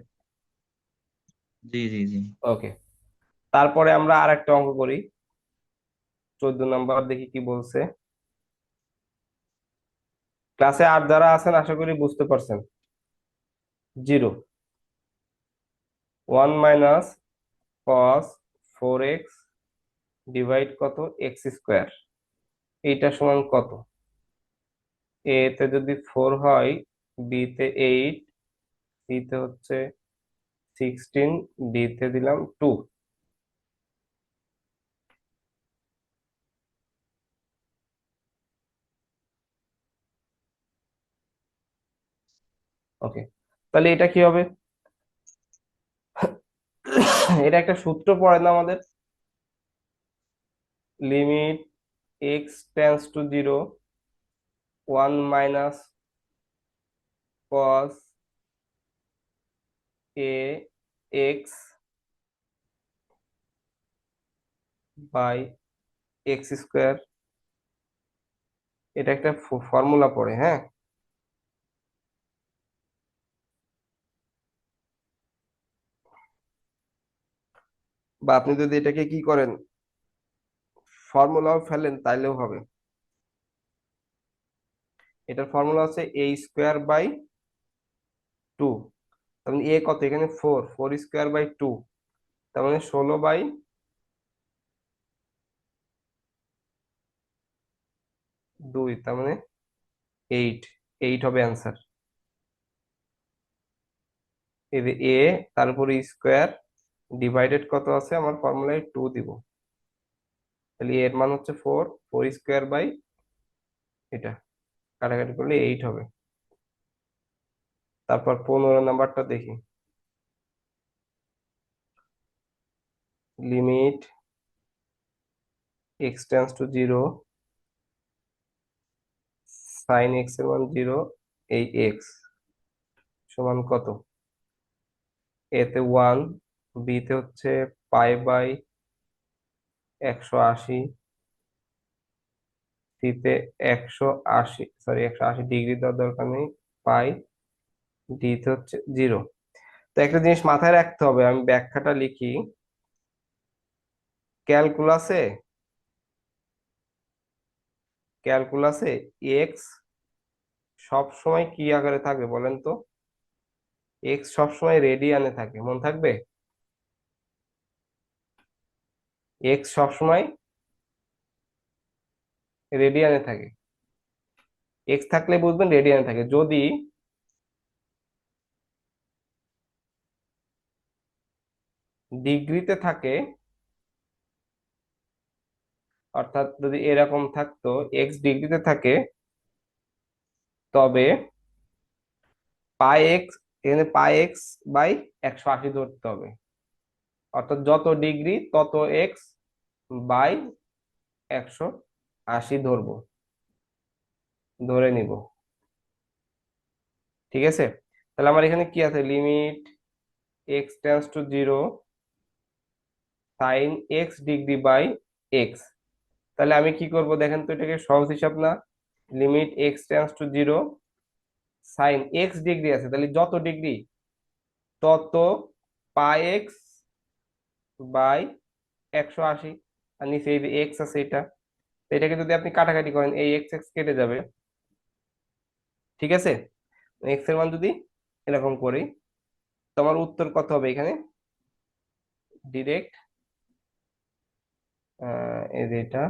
জি জি জি। ওকে, তারপরে আমরা আর একটা অঙ্ক করি। 14 নাম্বার, দেখি কি বলছে। ক্লাসে আর যারা আছেন আশা করি বুঝতে পারছেন। 0, 1 - cos 4x ডিভাইড কত? x², এইটা সমান কত? এ তে যদি 4 হয়, বি তে 8, সি তে হচ্ছে 16, ডি তে দিলাম 2। ওকে, তাহলে এটা কি হবে? এটা একটা সূত্র পড়ে না আমাদের, limit x tends to 0, 1 - cos a x by x²। এটা একটা ফর্মুলা পড়ে, হ্যাঁ। বা আপনি যদি এটাকে কি করেন, ফর্মুলাও ফেলেন, তাইলেও হবে। এটার ফর্মুলা হচ্ছে a²/2। তার মানে এ কত? এখানে 4, 4²/2, তার মানে 16/2, তার মানে 8, 8 হবে অ্যান্সার। এই যে এ, তার উপরে স্কোয়ার, ডিভাইডেড কত আছে আমার ফর্মুলায় 2 দিব, তাহলে এর মান হচ্ছে 4, 4² এটা কাটাকাটি করলে 8 হবে। তারপর 15 নাম্বারটা দেখি, limit x tends to 0, sine x এর মান 0, এই এক্স সমান কত? এতে 1, বি তে হচ্ছে π/180, সি তে 180, সরি 180 ডিগ্রি দেওয়ার দরকার নেই, পাই, ডি তে হচ্ছে 0। তো একটা জিনিস মাথায় রাখতে হবে, আমি ব্যাখ্যাটা লিখি। ক্যালকুলাসে ক্যালকুলাসে এক্স সব সময় কি আকারে থাকে বলেন তো? এক্স সব সময় রেডিয়ানে থাকে, মন থাকবে? এক্স সব সময় রেডিয়ানে থাকে। এক্স থাকলে বুঝবেন রেডিয়ানে থাকে। যদি ডিগ্রিতে থাকে, অর্থাৎ যদি এরকম থাকতো এক্স ডিগ্রিতে থাকে, তবে পাই এক্স এখানে পাই এক্স বাই 180 ধরতে হবে, অর্থাৎ যত ডিগ্রি তত এক্স বাই 180 ধরবো, ধরে নিব। ঠিক আছে, তাহলে আমার এখানে কি আছে, limit x tends to zero sine x degree by x. তাহলে আমি কি করব দেখেন তো, এটাকে সহজ হিসাব না, limit x tends to zero sine x degree আছে, তাহলে যত ডিগ্রি তত পাই এক্স বাই 180, আর নিচে এই যে এক্স আছে এটা, তো এটাকে যদি আপনি কাটাকাটি করেন এই এক্স এক্স কেটে যাবে। ঠিক আছে, এক্স এর মান যদি এরকম করি, তোমার উত্তর কত হবে এখানে, ডিরেক্ট এই যে এটা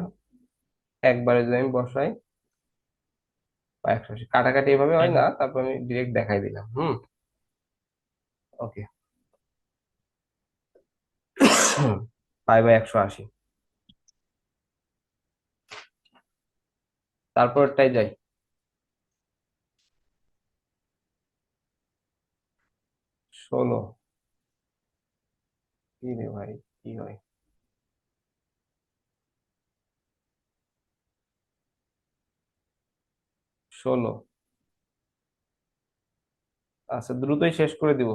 একবারে যদি আমি বসাই বা 180, কাটাকাটি এভাবে হয় না, তারপর আমি ডিরেক্ট দেখাই দিলাম। ওকে, পাই বাই 180, তারপরটাই যাই। 16, কি রে ভাই, কি হয়, 16, আচ্ছা দ্রুতই শেষ করে দিব।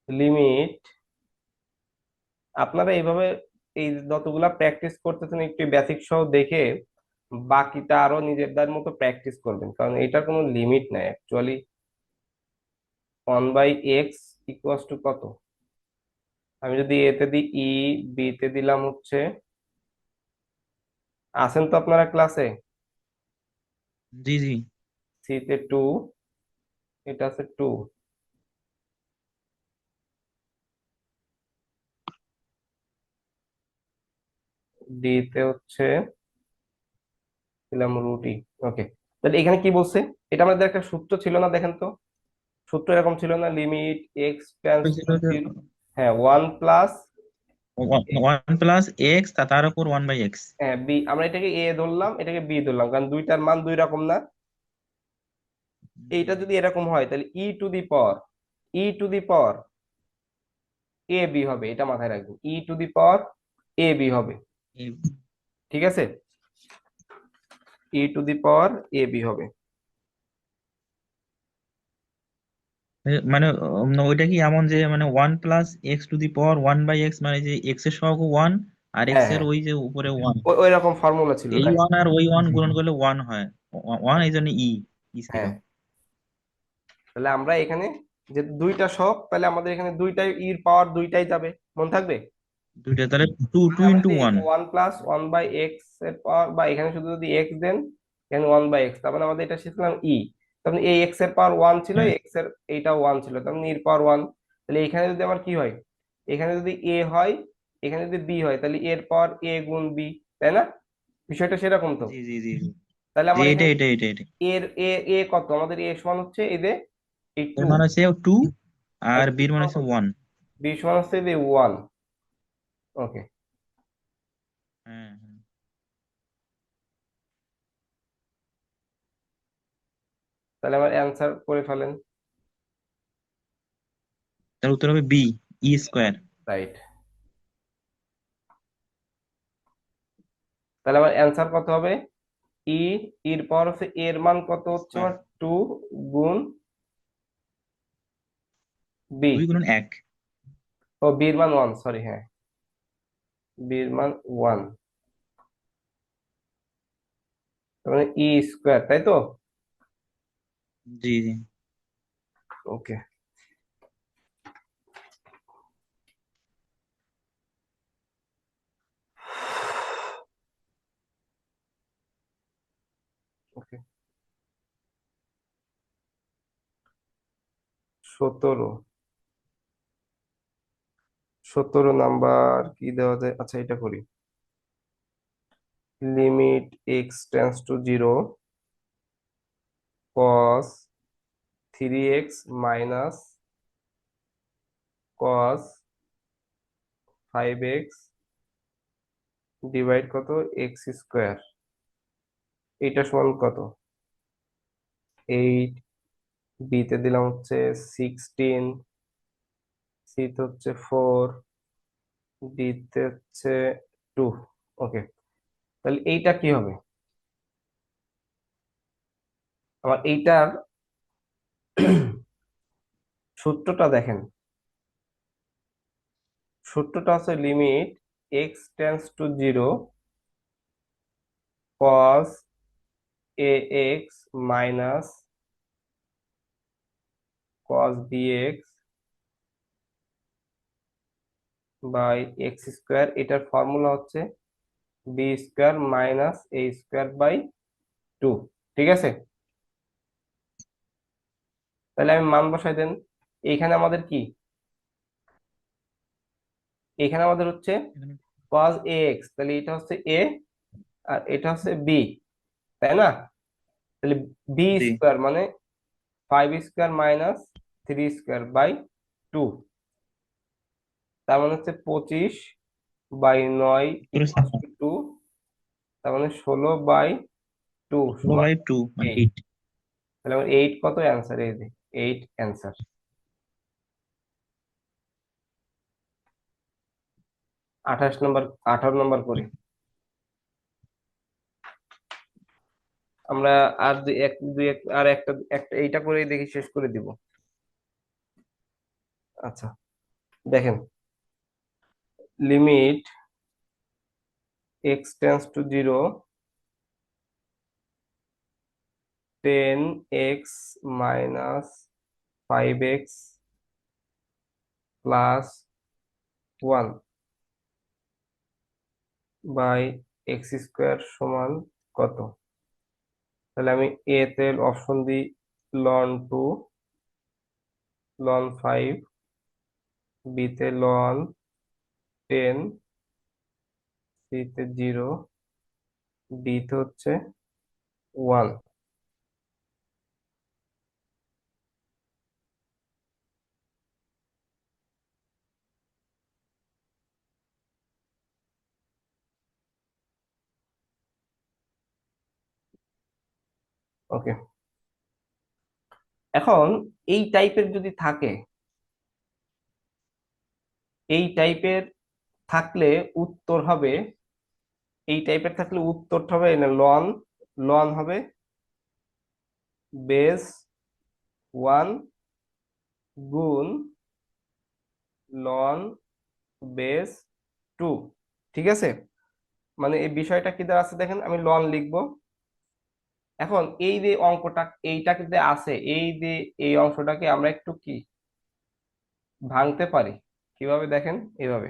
লিমিট, আপনারা এইভাবে এই যতগুলা প্র্যাকটিস করতেছেন একটু বেসিক সহ দেখে বাকিটা আরো নিজেদের মতো প্র্যাকটিস করবেন, কারণ এটার কোনো লিমিট নাই অ্যাকচুয়ালি। 1/x ইকুয়াস টু কত, আমি যদি এতে দিই ই, বি তে দিলাম হচ্ছে, আছেন তো আপনারা ক্লাসে, জি জি। সি তে 2, এটা আছে 2, ডি তে হচ্ছে দিলাম রুটি। ওকে, তাহলে এখানে কি বলছে, এটা আমাদের একটা সূত্র ছিল না, দেখেন তো সূত্র এরকম ছিল না, লিমিট এক্স টেন্স হয়েছিল টু যে জিরো, হ্যাঁ 1 প্লাস, 1 প্লাস এক্স তার উপর 1/x। হ্যাঁ বি, আমরা এটাকে এ ধরলাম এটাকে বি ধরলাম, কারণ দুইটার মান দুই রকম না। এইটা যদি এরকম হয় তাহলে ই two the power A B হবে, এটা মাথায় রাখবেন, ই two the power A B হবে। ঠিক আছে, ই two the power A B হবে। মানে ওইটা কি এমন যে মানে 1 plus x to the power 1/x, মানে যে এক্স এর সহগ 1 আর হ্যাঁ এক্স এর হ্যাঁ, ওই যে উপরে 1, ওই রকম ফর্মুলা ছিল, এই রাইট। 1 আর ওই 1 গুণন করলে 1 হয়, 1 এই জন্য ই ই ছিল। হ্যাঁ, তাহলে আমরা এখানে যে দুইটা সহগ, তাহলে আমাদের এখানে দুইটাই ইর পাওয়ার দুইটাই যাবে, মনে থাকবে। দুইটা তাহলে টু তাহলে টু আমরা ইন্টু যে ওয়ান 1 প্লাস 1/x এর পাওয়ার, বা এখানে শুধু যদি এক্স দেন, এখানে 1/x, তার মানে আমাদের এটা শিখলাম ই, তার মানে এই এক্স এর পাওয়ার 1 ছিল, হ্যাঁ এক্স এর এইটা 1 ছিল, তার মানে এর পাওয়ার 1। তাহলে এখানে যদি আমার কি হয়, এখানে যদি এ হয়, এখানে যদি বি হয়, তাহলে এর পাওয়ার এ গুণ বি, তাই না, বিষয়টা সেরকম তো। জি জি জি জি। তাহলে জি আমার এটা এখানে এটা এটা এটা এর এ এ কত, আমাদের এ সমান হচ্ছে এই যে এই এর 2, মান হচ্ছে 2 আর আর বি বির মান সমান হচ্ছে কত, 1। বি সমান হচ্ছে এই যে 1। ওকে, হ্যাঁ হ্যাঁ। তাহলে আমার অ্যান্সার করে ফেলেন। তার উত্তর হবে বি, ই স্কোয়ার। রাইট, তাহলে আমার অ্যান্সার কত হবে, ই, এর পাওয়ার হচ্ছে এর মান কত হচ্ছে স্কোয়ার আমার 2 গুণ বি, 2 গুণন 1। ও বির মান 1, সরি, হ্যাঁ বির মান 1, তার মানে ই স্কোয়ার, তাই তো। জি জি। ওকে, ওকে, 17, 17 নাম্বার কি দেওয়া যায়, আচ্ছা এটা করি, limit x tends to zero cos 3x minus cos 5x divide কত এক্স স্কোয়ার, এটা সমান কত, 8 বি তে দিলাম হচ্ছে 16, সি তে হচ্ছে 4, ডি তে হচ্ছে 2। ওকে, তাহলে এইটা কি হবে? আমার এইটার সূত্রটা দেখেন, সূত্রটা হচ্ছে limit x tends to zero cos a x minus cos b x by x square. এটার ফর্মুলা হচ্ছে b square minus a square by 2। ঠিক আছে, তাহলে আমি মান বসাই দেন। এইখানে আমাদের কি, এখানে আমাদের হচ্ছে এখানে কস এ এক্স, তাহলে এটা হচ্ছে এ আর এটা হচ্ছে বি, তাই না? তাহলে বি জি স্কোয়ার মানে 5 স্কোয়ার মাইনাস 3 স্কোয়ার বাই 2, তার মানে হচ্ছে 25/9 পুরো ইকুয়াল টু 2, তার মানে 16/2 সমান বাই টু মানে 8। 8। তাহলে আমার 8 কত অ্যান্সার? এই যে 8 অ্যান্সার। 28 নম্বর, 18 নম্বর করি আমরা। আর আর একটা একটা এইটা করেই দেখি শেষ করে দিব। আচ্ছা, দেখেন, limit x tends to zero 10x minus 5x plus 1 by x square সমান কত? তাহলে আমি এ তে অপশন দিই ln 2, ln 5, বি তে ln 10, সি তে 0, ডি তে হচ্ছে 1। ওকে, এখন এই টাইপের যদি থাকে, এই টাইপের থাকলে উত্তর হবে, এই টাইপের থাকলে উত্তরটা হবে না লন, লন হবে বেস 1 গুণ লন বেস 2। ঠিক আছে, মানে এই বিষয়টা কি দ্বারা আছে দেখেন, আমি লন লিখবো। এখন এই যে অঙ্কটা, এইটা কিন্তু আছে, এই যে এই অংশটাকে আমরা একটু কি ভাঙতে পারি। কিভাবে দেখেন, এইভাবে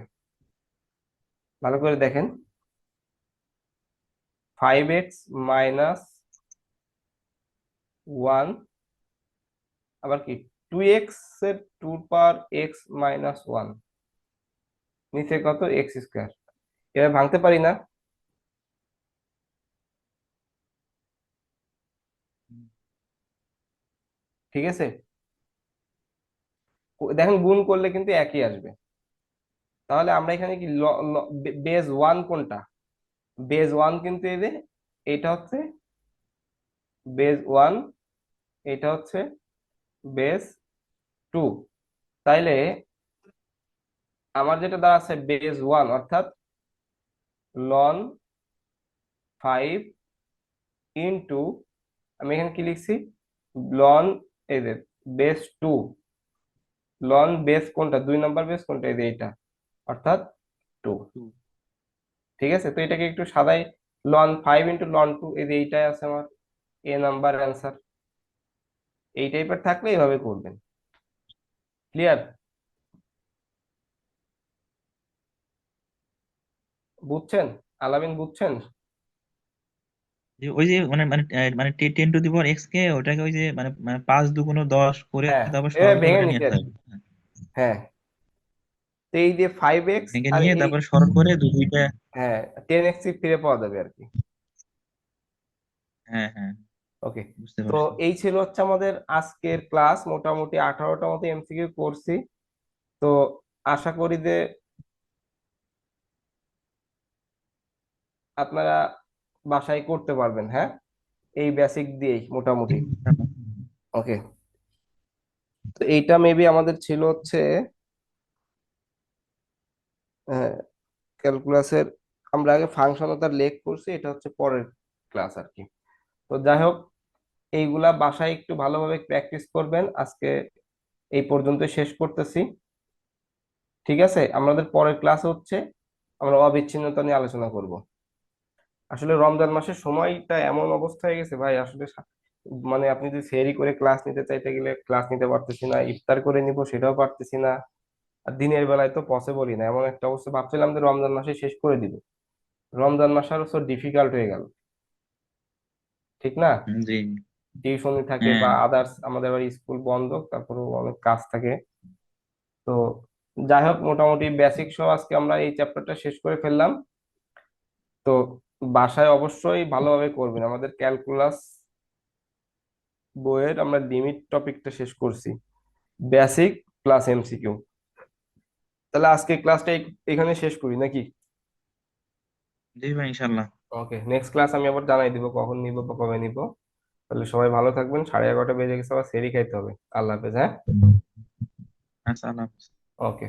ভালো করে দেখেন, 5x - 1, আবার কি 2x এর 2 পাওয়ার x - 1, নিচে কত এক্স স্কোয়ার। এবার ভাঙতে পারি না? ঠিক আছে, দেখেন গুণ করলে কিন্তু একই আসবে। তাহলে আমরা এখানে কি বেজ ওয়ান কোনটা? বেজ ওয়ান কিন্তু এই যে এটা হচ্ছে বেজ ওয়ান, এটা হচ্ছে বেজ 2। তাইলে আমার যেটা দাঁড়াচ্ছে বেজ ওয়ান অর্থাৎ ln 5 ইন্টু, আমি এখানে কি লিখছি, লন এই যে বেস 2, লন বেস কোনটা, 2 নম্বর বেস কোনটা, এই যে এইটা, অর্থাৎ 2। ঠিক আছে, তো এটাকে একটু সাদাই, ln 5 × ln 2, এই যে এইটাই আছে আমার এ নাম্বার অ্যান্সার। এই টাইপের থাকলে এইভাবে করবেন। ক্লিয়ার? বুঝছেন? আলামিন বুঝছেন? যে ওই যে মানে মানে মানে 10⁻x কে ওটাকে ওই যে মানে মানে 5 × 2 = 10 করে হ্যাঁ, তারপর এভাবে সরল করে ভেঙে ওটা নিয়ে নিতে আর আসতে কি। হবে। হ্যাঁ। হ্যাঁ, তো এই যে 5x ভেঙে আর নিয়ে এই, তারপর সরল করে দুইটা। হ্যাঁ 10x ফিরে পাওয়া যাবে আর কি। হ্যাঁ হ্যাঁ, ওকে, বুঝতে তো পারছি। এই ছিল হচ্ছে আমাদের আজকের ক্লাস। মোটামুটি 18টা মতো এমসিকিউ করছি। তো আশা করি যে আপনারা বাসায় করতে পারবেন, হ্যাঁ, এই বেসিক দিয়েই মোটামুটি। ওকে। তো এইটা মেবি আমাদের ছিল হচ্ছে ক্যালকুলাসের, আমরা আগে ফাংশন ও তার লেখ করছি, এটা হচ্ছে পরের ক্লাস আর কি। তো যাই হোক, এইগুলা বাসায় একটু ভালোভাবে প্র্যাকটিস করবেন। আজকে এই পর্যন্ত শেষ করতেছি। ঠিক আছে, আমাদের পরের ক্লাস হচ্ছে আমরা অবিচ্ছিন্নতা নিয়ে আলোচনা করব। আসলে রমজান মাসের সময়টা এমন অবস্থা হয়ে গেছে ভাই, আসলে মানে আপনি যদি সেহরি করে ক্লাস নিতে চাইতে গেলে ক্লাস নিতে পারতেছি না, ইফতার করে নিব সেটাও পারতেছি না, আর দিনের বেলায় তো পসিবলই না। এমন একটা অবস্থা, ভাবছিলাম যে রমজান মাসে শেষ করে দিব, রমজান মাস আরো ডিফিকাল্ট হয়ে গেল, ঠিক না? জি। টিউশনি থাকে বা হ্যাঁ। আদার্স, আমাদের আবার স্কুল বন্ধ, তারপরে অনেক কাজ থাকে। তো যাই হোক, মোটামুটি বেসিক সব আজকে আমরা এই চ্যাপ্টারটা শেষ করে ফেললাম। তো বাসায় অবশ্যই ভালোভাবে করবেন। আমাদের ক্যালকুলাস বইয়ের আমরা লিমিট টপিকটা শেষ করছি, বেসিক প্লাস এমসিকিউ। তাহলে আজকে ক্লাসটা এখানে শেষ করি নাকি? জি ভাই, ইনশাল্লাহ। ওকে, নেক্সট ক্লাস আমি আবার জানাই দিব কখন নিব বা কবে নিব। তাহলে সবাই ভালো থাকবেন, 11:30 বেজে গেছে, আবার সেরি খাইতে হবে। আল্লাহ হাফেজ, হ্যাঁ। আচ্ছা, আল্লাহ হাফেজ। ওকে।